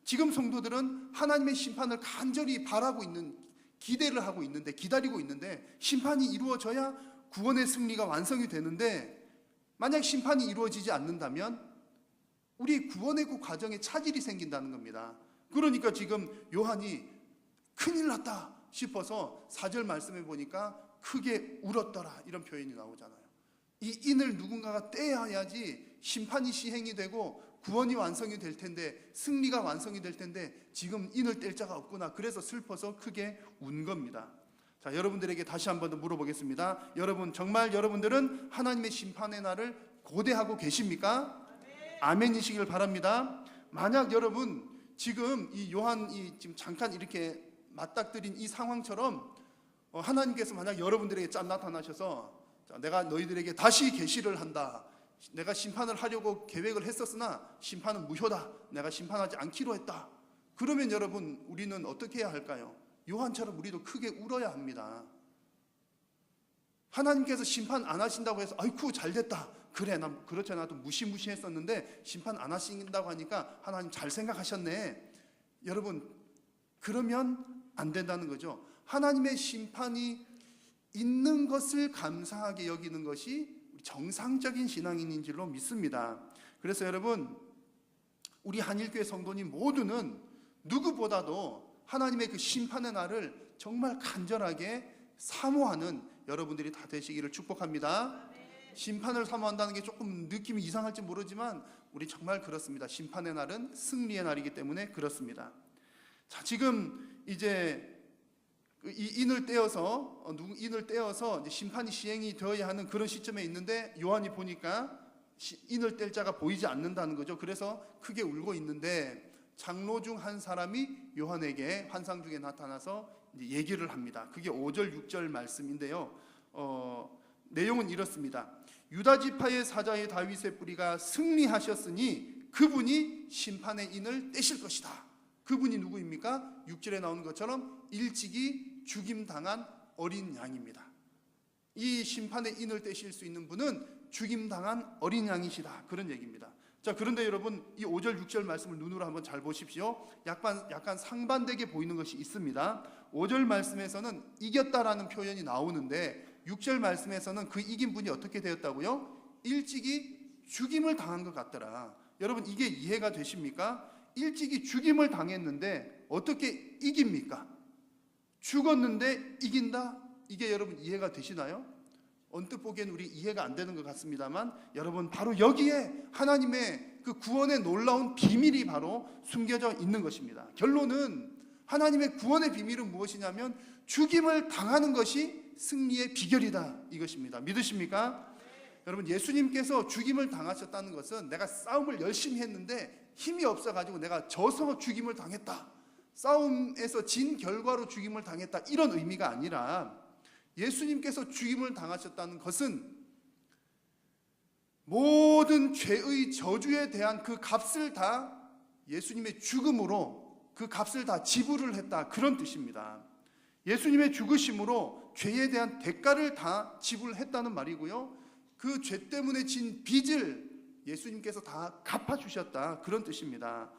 지금 성도들은 하나님의 심판을 간절히 바라고 있는, 기대를 하고 있는데, 기다리고 있는데, 심판이 이루어져야 구원의 승리가 완성이 되는데, 만약 심판이 이루어지지 않는다면 우리 구원의 그 과정에 차질이 생긴다는 겁니다. 그러니까 지금 요한이 큰일 났다 싶어서 4절 말씀해 보니까 크게 울었더라, 이런 표현이 나오잖아요. 이 인을 누군가가 떼야지 심판이 시행이 되고 구원이 완성이 될 텐데, 승리가 완성이 될 텐데 지금 인을 뗄 자가 없구나. 그래서 슬퍼서 크게 운 겁니다. 자, 여러분들에게 다시 한 번 더 물어보겠습니다. 여러분, 정말 여러분들은 하나님의 심판의 날을 고대하고 계십니까? 아멘이시길 바랍니다. 만약 여러분 지금 이 요한이 지금 잠깐 이렇게 맞닥뜨린 이 상황처럼 하나님께서 만약 여러분들에게 짠 나타나셔서, 자, 내가 너희들에게 다시 계시를 한다, 내가 심판을 하려고 계획을 했었으나 심판은 무효다, 내가 심판하지 않기로 했다, 그러면 여러분 우리는 어떻게 해야 할까요? 요한처럼 우리도 크게 울어야 합니다. 하나님께서 심판 안 하신다고 해서 아이쿠 잘됐다, 그래 난 그렇지 않아도 무시무시했었는데 심판 안 하신다고 하니까 하나님 잘 생각하셨네, 여러분 그러면 안 된다는 거죠. 하나님의 심판이 있는 것을 감사하게 여기는 것이 정상적인 신앙인인 줄로 믿습니다. 그래서 여러분, 우리 한일교회 성도님 모두는 누구보다도 하나님의 그 심판의 날을 정말 간절하게 사모하는 여러분들이 다 되시기를 축복합니다. 심판을 사모한다는 게 조금 느낌이 이상할지 모르지만 우리 정말 그렇습니다. 심판의 날은 승리의 날이기 때문에 그렇습니다. 자, 지금 이제 이 인을 떼어서 이제 심판이 시행이 되어야 하는 그런 시점에 있는데, 요한이 보니까 인을 뗄 자가 보이지 않는다는 거죠. 그래서 크게 울고 있는데 장로 중 한 사람이 요한에게 환상 중에 나타나서 이제 얘기를 합니다. 그게 5절 6절 말씀인데요. 내용은 이렇습니다. 유다 지파의 사자의 다윗의 뿌리가 승리하셨으니 그분이 심판의 인을 떼실 것이다. 그분이 누구입니까? 6절에 나오는 것처럼 일찍이 죽임당한 어린 양입니다. 이 심판의 인을 떼실 수 있는 분은 죽임당한 어린 양이시다, 그런 얘기입니다. 자, 그런데 여러분 이 5절 6절 말씀을 눈으로 한번 잘 보십시오. 약간 상반되게 보이는 것이 있습니다. 5절 말씀에서는 이겼다라는 표현이 나오는데 6절 말씀에서는 그 이긴 분이 어떻게 되었다고요? 일찍이 죽임을 당한 것 같더라. 여러분 이게 이해가 되십니까? 일찍이 죽임을 당했는데 어떻게 이깁니까? 죽었는데 이긴다? 이게 여러분 이해가 되시나요? 언뜻 보기엔 우리 이해가 안 되는 것 같습니다만, 여러분 바로 여기에 하나님의 그 구원의 놀라운 비밀이 바로 숨겨져 있는 것입니다. 결론은 하나님의 구원의 비밀은 무엇이냐면 죽임을 당하는 것이 승리의 비결이다, 이것입니다. 믿으십니까? 여러분, 예수님께서 죽임을 당하셨다는 것은 내가 싸움을 열심히 했는데 힘이 없어가지고 내가 져서 죽임을 당했다, 싸움에서 진 결과로 죽임을 당했다, 이런 의미가 아니라 예수님께서 죽임을 당하셨다는 것은 모든 죄의 저주에 대한 그 값을 다 예수님의 죽음으로 그 값을 다 지불을 했다, 그런 뜻입니다. 예수님의 죽으심으로 죄에 대한 대가를 다 지불했다는 말이고요, 그 죄 때문에 진 빚을 예수님께서 다 갚아주셨다, 그런 뜻입니다.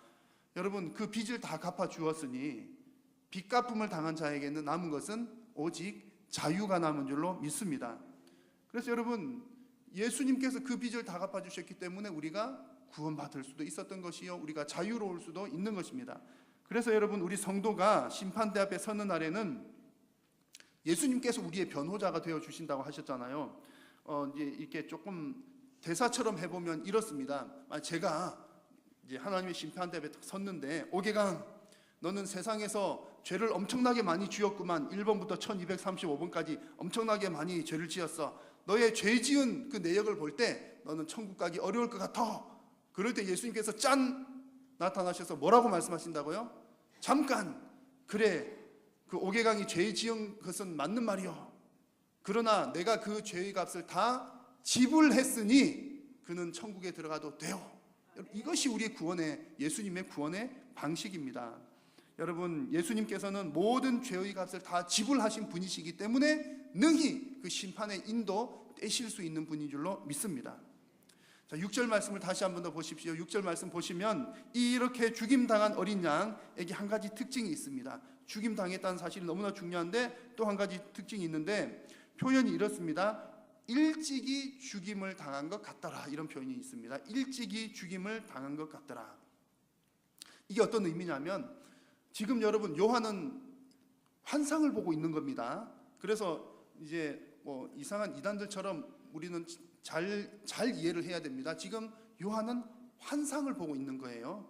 여러분, 그 빚을 다 갚아주었으니 빚 갚음을 당한 자에게는 남은 것은 오직 자유가 남은 줄로 믿습니다. 그래서 여러분, 예수님께서 그 빚을 다 갚아주셨기 때문에 우리가 구원받을 수도 있었던 것이요, 우리가 자유로울 수도 있는 것입니다. 그래서 여러분, 우리 성도가 심판대 앞에 서는 날에는 예수님께서 우리의 변호자가 되어 주신다고 하셨잖아요. 이제 이렇게 조금 대사처럼 해보면 이렇습니다. 제가 이제 하나님의 심판대 앞에 섰는데, 오개강 너는 세상에서 죄를 엄청나게 많이 지었구만. 1번부터 1235번까지 엄청나게 많이 죄를 지었어. 너의 죄 지은 그 내역을 볼 때 너는 천국 가기 어려울 것 같아. 그럴 때 예수님께서 짠 나타나셔서 뭐라고 말씀하신다고요? 잠깐, 그래, 그 옥외강이 죄 지은 것은 맞는 말이요. 그러나 내가 그 죄의 값을 다 지불했으니 그는 천국에 들어가도 돼요. 이것이 우리의 구원의, 예수님의 구원의 방식입니다. 여러분, 예수님께서는 모든 죄의 값을 다 지불하신 분이시기 때문에 능히 그 심판의 인도 떼실 수 있는 분인 줄로 믿습니다. 자, 6절 말씀을 다시 한 번 더 보십시오. 6절 말씀 보시면 이렇게 죽임당한 어린 양에게 한 가지 특징이 있습니다. 죽임당했다는 사실이 너무나 중요한데 또 한 가지 특징이 있는데 표현이 이렇습니다. 일찍이 죽임을 당한 것 같더라, 이런 표현이 있습니다. 일찍이 죽임을 당한 것 같더라. 이게 어떤 의미냐면 지금 여러분 요한은 환상을 보고 있는 겁니다. 그래서 이제 뭐 이상한 이단들처럼 우리는 잘 이해를 해야 됩니다. 지금 요한은 환상을 보고 있는 거예요.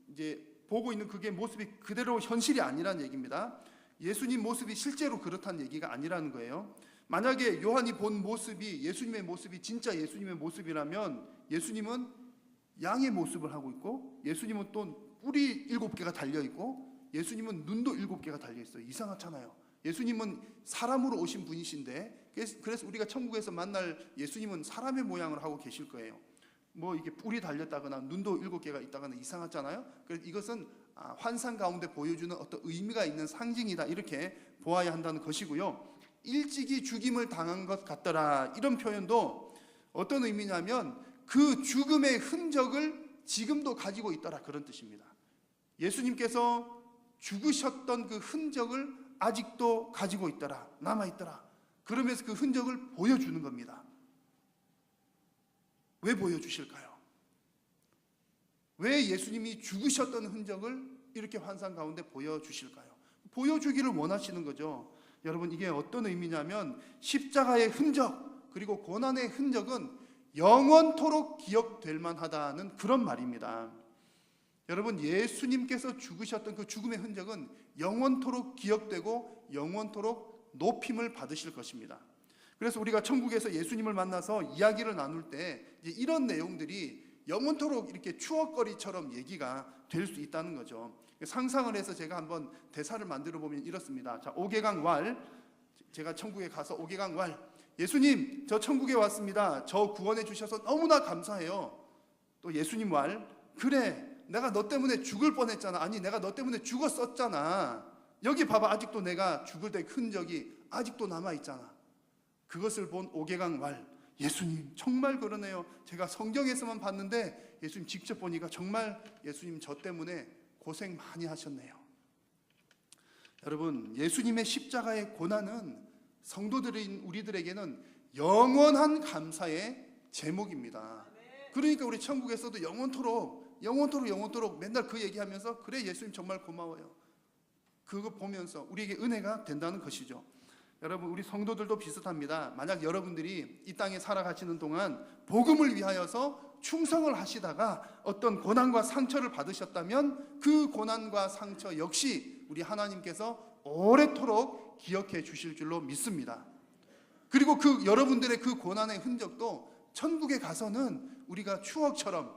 이제 보고 있는 그게 모습이 그대로 현실이 아니라는 얘기입니다. 예수님 모습이 실제로 그렇다는 얘기가 아니라는 거예요. 만약에 요한이 본 모습이 예수님의 모습이 진짜 예수님의 모습이라면 예수님은 양의 모습을 하고 있고 예수님은 또 뿔이 7개가 달려있고 예수님은 눈도 7개가 달려있어요. 이상하잖아요. 예수님은 사람으로 오신 분이신데 그래서 우리가 천국에서 만날 예수님은 사람의 모양을 하고 계실 거예요. 뭐 이게 뿔이 달렸다거나 눈도 7개가 있다거나 이상하잖아요. 그래서 이것은 환상 가운데 보여주는 어떤 의미가 있는 상징이다, 이렇게 보아야 한다는 것이고요. 일찍이 죽임을 당한 것 같더라, 이런 표현도 어떤 의미냐면 그 죽음의 흔적을 지금도 가지고 있더라, 그런 뜻입니다. 예수님께서 죽으셨던 그 흔적을 아직도 가지고 있더라, 남아있더라. 그러면서 그 흔적을 보여주는 겁니다. 왜 보여주실까요? 왜 예수님이 죽으셨던 흔적을 이렇게 환상 가운데 보여주실까요? 보여주기를 원하시는 거죠. 여러분, 이게 어떤 의미냐면 십자가의 흔적 그리고 고난의 흔적은 영원토록 기억될 만하다는 그런 말입니다. 여러분, 예수님께서 죽으셨던 그 죽음의 흔적은 영원토록 기억되고 영원토록 높임을 받으실 것입니다. 그래서 우리가 천국에서 예수님을 만나서 이야기를 나눌 때 이제 이런 내용들이 영원토록 이렇게 추억거리처럼 얘기가 될 수 있다는 거죠. 상상을 해서 제가 한번 대사를 만들어 보면 이렇습니다. 자, 옥외강 왈, 제가 천국에 가서 옥외강 왈, 예수님, 저 천국에 왔습니다. 저 구원해 주셔서 너무나 감사해요. 또 예수님 왈, 그래, 내가 너 때문에 죽을 뻔했잖아. 아니, 내가 너 때문에 죽었었잖아. 여기 봐봐, 아직도 내가 죽을 때 흔적이 아직도 남아있잖아. 그것을 본 옥외강 왈, 예수님 정말 그러네요. 제가 성경에서만 봤는데 예수님 직접 보니까 정말 예수님 저 때문에 고생 많이 하셨네요. 여러분, 예수님의 십자가의 고난은 성도들인 우리들에게는 영원한 감사의 제목입니다. 그러니까 우리 천국에서도 영원토록 맨날 그 얘기하면서 그래, 예수님 정말 고마워요. 그거 보면서 우리에게 은혜가 된다는 것이죠. 여러분, 우리 성도들도 비슷합니다. 만약 여러분들이 이 땅에 살아가시는 동안 복음을 위하여서 충성을 하시다가 어떤 고난과 상처를 받으셨다면 그 고난과 상처 역시 우리 하나님께서 오래도록 기억해 주실 줄로 믿습니다. 그리고 그 여러분들의 그 고난의 흔적도 천국에 가서는 우리가 추억처럼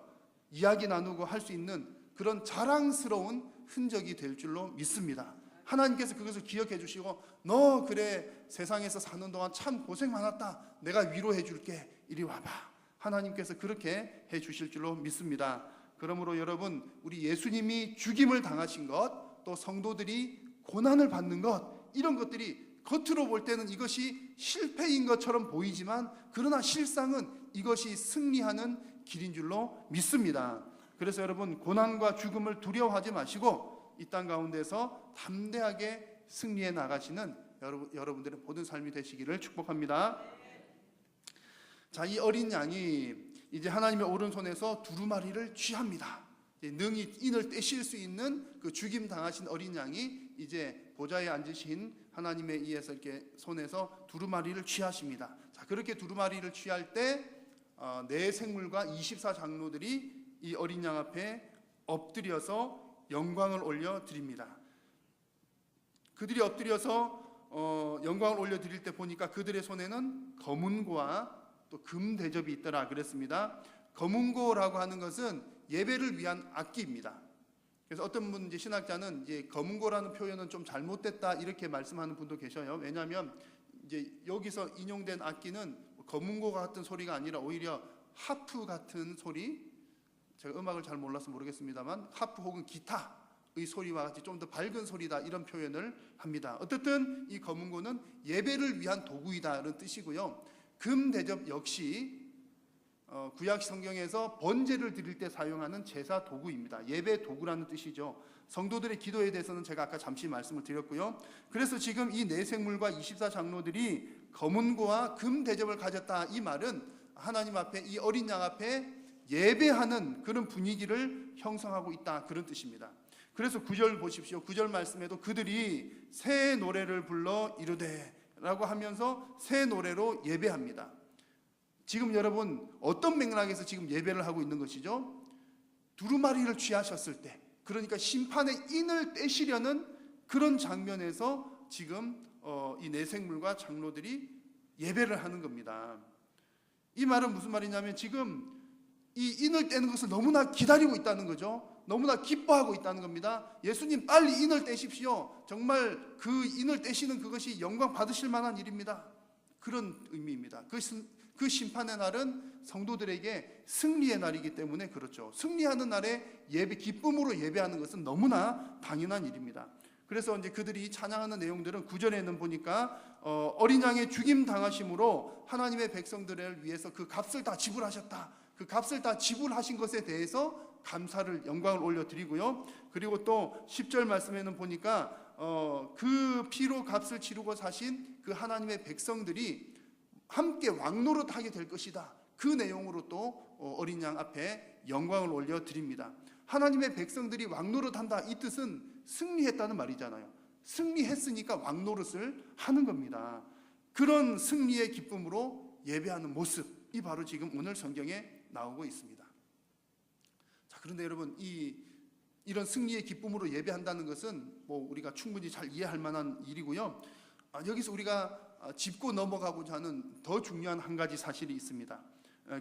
이야기 나누고 할 수 있는 그런 자랑스러운 흔적이 될 줄로 믿습니다. 하나님께서 그것을 기억해 주시고 너 그래 세상에서 사는 동안 참 고생 많았다, 내가 위로해 줄게, 이리 와봐. 하나님께서 그렇게 해 주실 줄로 믿습니다. 그러므로 여러분, 우리 예수님이 죽임을 당하신 것, 또 성도들이 고난을 받는 것, 이런 것들이 겉으로 볼 때는 이것이 실패인 것처럼 보이지만 그러나 실상은 이것이 승리하는 길인 줄로 믿습니다. 그래서 여러분, 고난과 죽음을 두려워하지 마시고 이 땅 가운데서 담대하게 승리해 나가시는 여러분들의 모든 삶이 되시기를 축복합니다. 자, 이 어린 양이 이제 하나님의 오른손에서 두루마리를 취합니다. 능히 인을 떼실 수 있는 그 죽임 당하신 어린 양이 이제 보좌에 앉으신 하나님에 의해서 이렇게 손에서 두루마리를 취하십니다. 자, 그렇게 두루마리를 취할 때 네 생물과 24장로들이 이 어린 양 앞에 엎드려서 영광을 올려 드립니다. 그들이 엎드려서 영광을 올려 드릴 때 보니까 그들의 손에는 검은고와 또 금 대접이 있더라 그랬습니다. 검은고라고 하는 것은 예배를 위한 악기입니다. 그래서 어떤 분 이제 신학자는 이제 검은고라는 표현은 좀 잘못됐다 이렇게 말씀하는 분도 계셔요. 왜냐하면 이제 여기서 인용된 악기는 검은고 같은 소리가 아니라 오히려 하프 같은 소리, 제가 음악을 잘 몰라서 모르겠습니다만 하프 혹은 기타의 소리와 같이 좀 더 밝은 소리다 이런 표현을 합니다. 어쨌든 이 검은고는 예배를 위한 도구이다 이런 뜻이고요. 금 대접 역시 구약 성경에서 번제를 드릴 때 사용하는 제사 도구입니다. 예배 도구라는 뜻이죠. 성도들의 기도에 대해서는 제가 아까 잠시 말씀을 드렸고요. 그래서 지금 이 네 생물과 24장로들이 검은고와 금 대접을 가졌다 이 말은 하나님 앞에 이 어린 양 앞에 예배하는 그런 분위기를 형성하고 있다 그런 뜻입니다. 그래서 9절 보십시오. 9절 말씀에도 그들이 새 노래를 불러 이르되 라고 하면서 새 노래로 예배합니다. 지금 여러분 어떤 맥락에서 지금 예배를 하고 있는 것이죠? 두루마리를 취하셨을 때, 그러니까 심판의 인을 떼시려는 그런 장면에서 지금 이 네 생물과 장로들이 예배를 하는 겁니다. 이 말은 무슨 말이냐면 지금 이 인을 떼는 것을 너무나 기다리고 있다는 거죠. 너무나 기뻐하고 있다는 겁니다. 예수님 빨리 인을 떼십시오. 정말 그 인을 떼시는 그것이 영광 받으실 만한 일입니다. 그런 의미입니다. 그 심판의 날은 성도들에게 승리의 날이기 때문에 그렇죠. 승리하는 날에 예배, 기쁨으로 예배하는 것은 너무나 당연한 일입니다. 그래서 이제 그들이 찬양하는 내용들은 9절에는 보니까 어린 양의 죽임 당하심으로 하나님의 백성들을 위해서 그 값을 다 지불하셨다. 그 값을 다 지불하신 것에 대해서 감사를 영광을 올려드리고요. 그리고 또 10절 말씀에는 보니까 그 피로 값을 치르고 사신 그 하나님의 백성들이 함께 왕노릇하게 될 것이다. 그 내용으로 또 어린 양 앞에 영광을 올려드립니다. 하나님의 백성들이 왕노릇한다 이 뜻은 승리했다는 말이잖아요. 승리했으니까 왕노릇을 하는 겁니다. 그런 승리의 기쁨으로 예배하는 모습이 바로 지금 오늘 성경에 나오고 있습니다. 자, 그런데 여러분 이런 승리의 기쁨으로 예배한다는 것은 뭐 우리가 충분히 잘 이해할 만한 일이고요. 여기서 우리가 짚고 넘어가고자 하는 더 중요한 한 가지 사실이 있습니다.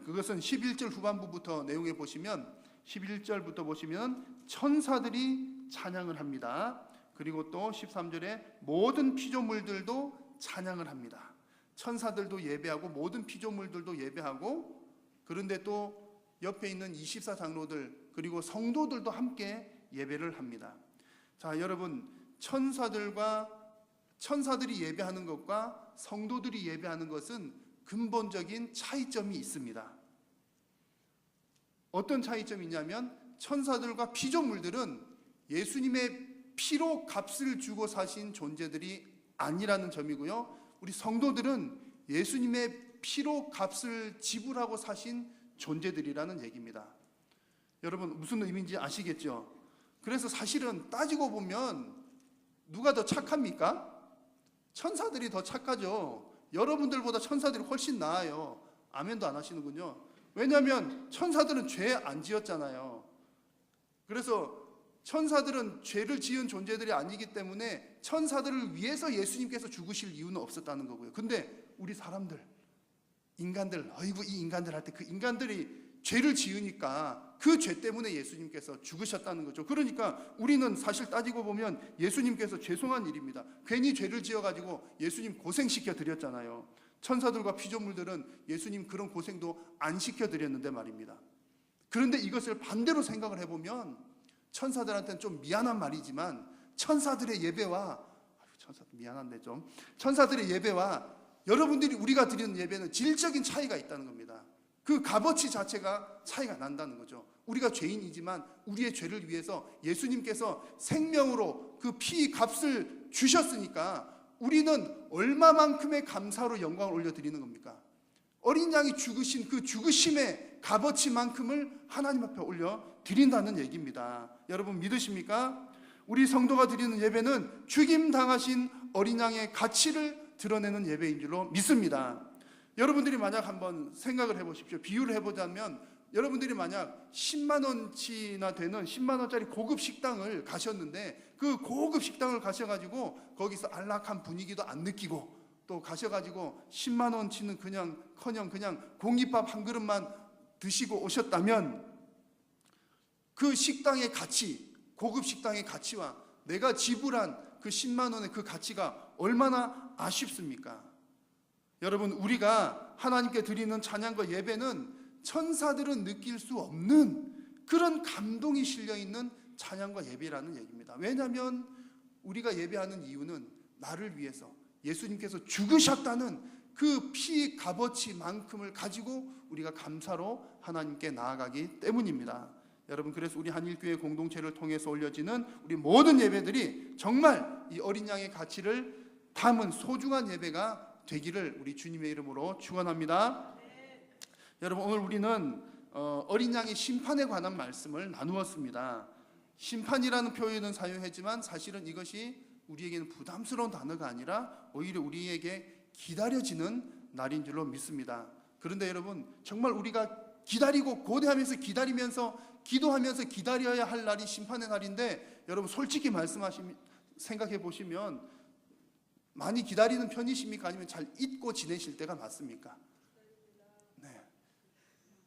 그것은 11절 후반부부터 내용에 보시면 11절부터 보시면 천사들이 찬양을 합니다. 그리고 또 13절에 모든 피조물들도 찬양을 합니다. 천사들도 예배하고 모든 피조물들도 예배하고, 그런데 또 옆에 있는 24장로들 그리고 성도들도 함께 예배를 합니다. 자, 여러분, 천사들이 예배하는 것과 성도들이 예배하는 것은 근본적인 차이점이 있습니다. 어떤 차이점이 있냐면 천사들과 피조물들은 예수님의 피로 값을 주고 사신 존재들이 아니라는 점이고요. 우리 성도들은 예수님의 피로 값을 지불하고 사신 존재들이라는 얘기입니다. 여러분 무슨 의미인지 아시겠죠? 그래서 사실은 따지고 보면 누가 더 착합니까? 천사들이 더 착하죠. 여러분들보다 천사들이 훨씬 나아요. 아멘도 안 하시는군요. 왜냐하면 천사들은 죄 안 지었잖아요. 그래서 천사들은 죄를 지은 존재들이 아니기 때문에 천사들을 위해서 예수님께서 죽으실 이유는 없었다는 거고요. 근데 우리 사람들, 인간들, 어이구 이 인간들 할 때 그 인간들이 죄를 지으니까 그 죄 때문에 예수님께서 죽으셨다는 거죠. 그러니까 우리는 사실 따지고 보면 예수님께서 죄송한 일입니다. 괜히 죄를 지어가지고 예수님 고생시켜 드렸잖아요. 천사들과 피조물들은 예수님 그런 고생도 안 시켜 드렸는데 말입니다. 그런데 이것을 반대로 생각을 해보면 천사들한테는 좀 미안한 말이지만 천사들의 예배와 천사들의 예배와 여러분들이 우리가 드리는 예배는 질적인 차이가 있다는 겁니다. 그 값어치 자체가 차이가 난다는 거죠. 우리가 죄인이지만 우리의 죄를 위해서 예수님께서 생명으로 그 피 값을 주셨으니까 우리는 얼마만큼의 감사로 영광을 올려드리는 겁니까? 어린 양이 죽으신 그 죽으심의 값어치만큼을 하나님 앞에 올려드린다는 얘기입니다. 여러분 믿으십니까? 우리 성도가 드리는 예배는 죽임 당하신 어린 양의 가치를 드러내는 예배인 줄로 믿습니다. 여러분들이 만약 한번 생각을 해보십시오. 비유를 해보자면 여러분들이 만약 10만 원치나 되는 10만 원짜리 고급 식당을 가셨는데 그 고급 식당을 가셔가지고 거기서 안락한 분위기도 안 느끼고 또 가셔가지고 10만 원치는 그냥커녕 그냥 공깃밥 한 그릇만 드시고 오셨다면 그 식당의 가치, 고급 식당의 가치와 내가 지불한 그 10만 원의 그 가치가 얼마나 아쉽습니까? 여러분, 우리가 하나님께 드리는 찬양과 예배는 천사들은 느낄 수 없는 그런 감동이 실려있는 찬양과 예배라는 얘기입니다. 왜냐하면 우리가 예배하는 이유는 나를 위해서 예수님께서 죽으셨다는 그 피 값어치만큼을 가지고 우리가 감사로 하나님께 나아가기 때문입니다. 여러분, 그래서 우리 한일교회 공동체를 통해서 올려지는 우리 모든 예배들이 정말 이 어린 양의 가치를 담은 소중한 예배가 되기를 우리 주님의 이름으로 축원합니다. 여러분, 오늘 우리는 어린 양의 심판에 관한 말씀을 나누었습니다. 심판이라는 표현은 사용했지만 사실은 이것이 우리에게는 부담스러운 단어가 아니라 오히려 우리에게 기다려지는 날인 줄로 믿습니다. 그런데 여러분, 정말 우리가 기다리고 고대하면서 기다리면서 기도하면서 기다려야 할 날이 심판의 날인데, 여러분 솔직히 생각해 보시면 많이 기다리는 편이십니까? 아니면 잘 잊고 지내실 때가 맞습니까? 네.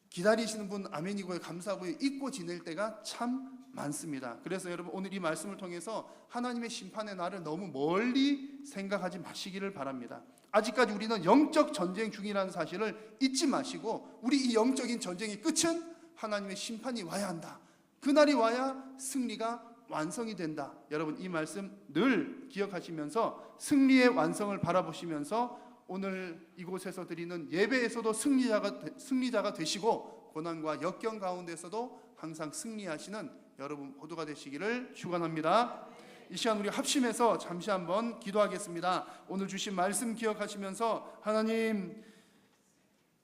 기다리시는 분 아멘이고요, 감사하고요. 잊고 지낼 때가 참 많습니다. 그래서 여러분, 오늘 이 말씀을 통해서 하나님의 심판의 날을 너무 멀리 생각하지 마시기를 바랍니다. 아직까지 우리는 영적 전쟁 중이라는 사실을 잊지 마시고, 우리 이 영적인 전쟁의 끝은 하나님의 심판이 와야 한다. 그날이 와야 승리가 완성이 된다. 여러분, 이 말씀 늘 기억하시면서 승리의 완성을 바라보시면서 오늘 이곳에서 드리는 예배에서도 승리자가 되시고 고난과 역경 가운데서도 항상 승리하시는 여러분 모두가 되시기를 축원합니다. 이 시간 우리 합심해서 잠시 한번 기도하겠습니다. 오늘 주신 말씀 기억하시면서 하나님,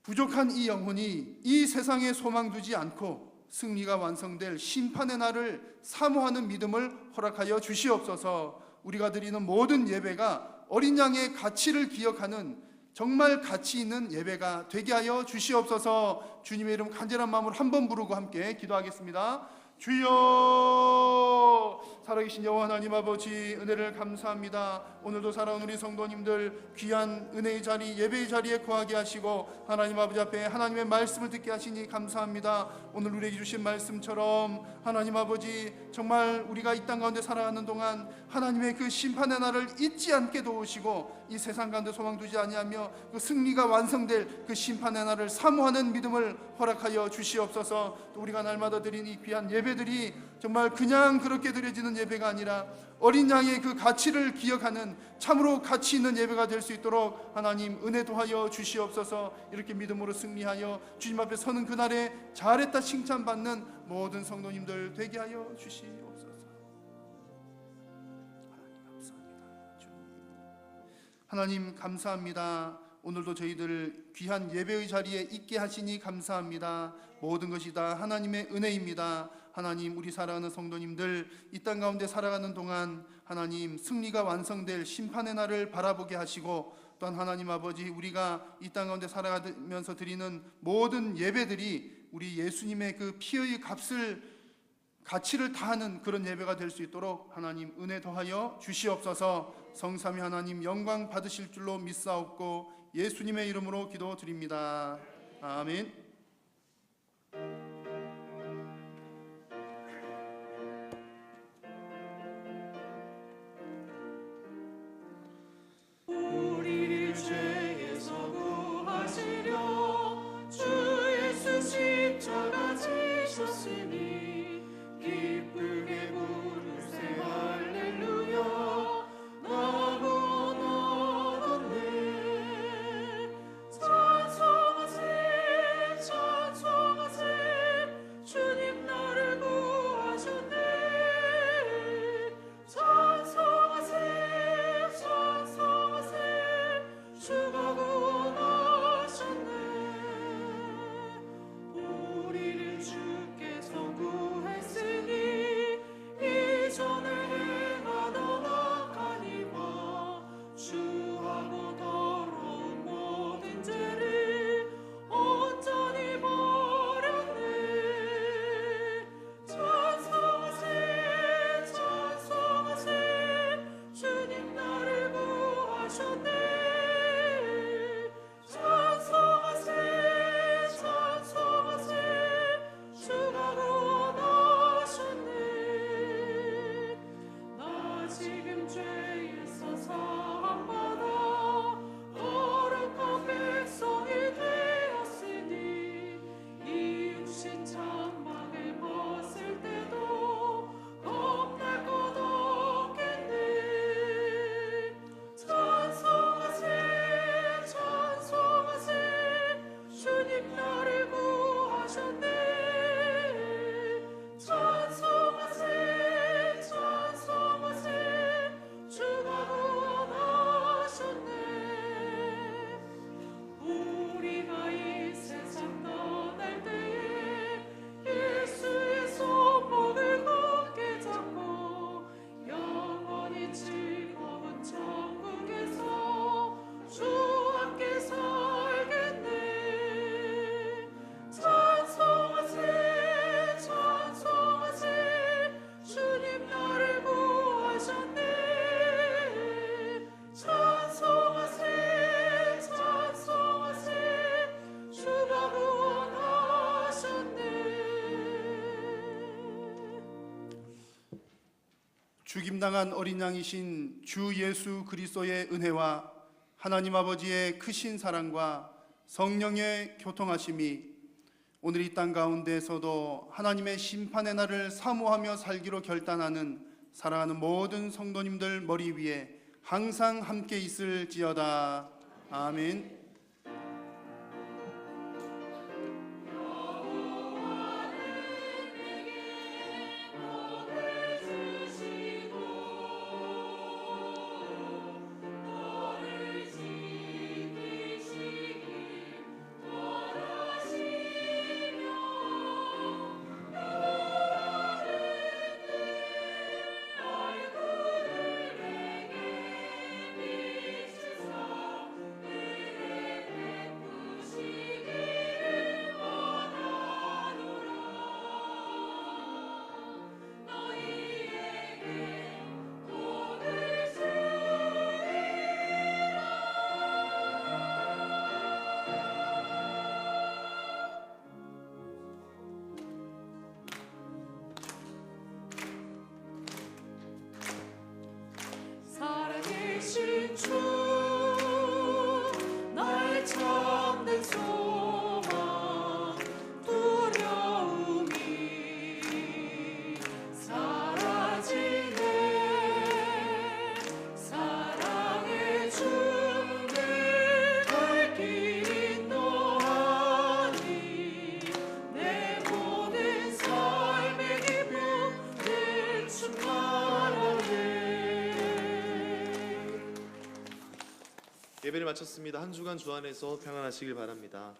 부족한 이 영혼이 이 세상에 소망 두지 않고 승리가 완성될 심판의 날을 사모하는 믿음을 허락하여 주시옵소서. 우리가 드리는 모든 예배가 어린 양의 가치를 기억하는 정말 가치 있는 예배가 되게 하여 주시옵소서. 주님의 이름 간절한 마음으로 한번 부르고 함께 기도하겠습니다. 주여, 살아계신 여호와 하나님 아버지, 은혜를 감사합니다. 오늘도 살아온 우리 성도님들 귀한 은혜의 자리, 예배의 자리에 거하게 하시고 하나님 아버지 앞에 하나님의 말씀을 듣게 하시니 감사합니다. 오늘 우리에게 주신 말씀처럼 하나님 아버지, 정말 우리가 이 땅 가운데 살아가는 동안 하나님의 그 심판의 날을 잊지 않게 도우시고 이 세상 가운데 소망 두지 아니하며 그 승리가 완성될 그 심판의 날을 사모하는 믿음을 허락하여 주시옵소서. 또 우리가 날마다 드린 이 귀한 예배들이 정말 그냥 그렇게 드려지는 예배가 아니라 어린 양의 그 가치를 기억하는 참으로 가치 있는 예배가 될 수 있도록 하나님 은혜 도하여 주시옵소서. 이렇게 믿음으로 승리하여 주님 앞에 서는 그날에 잘했다 칭찬받는 모든 성도님들 되게 하여 주시옵소서. 하나님 감사합니다. 오늘도 저희들 귀한 예배의 자리에 있게 하시니 감사합니다. 모든 것이 다 하나님의 은혜입니다. 하나님, 우리 사랑하는 성도님들 이 땅 가운데 살아가는 동안 하나님 승리가 완성될 심판의 날을 바라보게 하시고, 또한 하나님 아버지, 우리가 이 땅 가운데 살아가면서 드리는 모든 예배들이 우리 예수님의 그 피의 가치를 다하는 그런 예배가 될 수 있도록 하나님 은혜 더하여 주시옵소서. 성삼위 하나님 영광 받으실 줄로 믿사옵고 예수님의 이름으로 기도드립니다. 아멘. 우리를 죄에서 구하시려 주 예수 십자가 지셨으니 기쁘게 부르세 할렐루야. 나고 얻었네 찬송하세 죽임당한 어린 양이신 주 예수 그리스도의 은혜와 하나님 아버지의 크신 사랑과 성령의 교통하심이 오늘 이 땅 가운데서도 하나님의 심판의 날을 사모하며 살기로 결단하는 사랑하는 모든 성도님들 머리 위에 항상 함께 있을지어다. 아멘. 살아계신 주, 나의 참된 소망, 두려움이 사라지네. 사랑의 주, 늘 갈 길 인도하니 내 모든 삶의 기쁨 늘 충만하네. 예배를 마쳤습니다. 한 주간 주 안에서 평안하시길 바랍니다.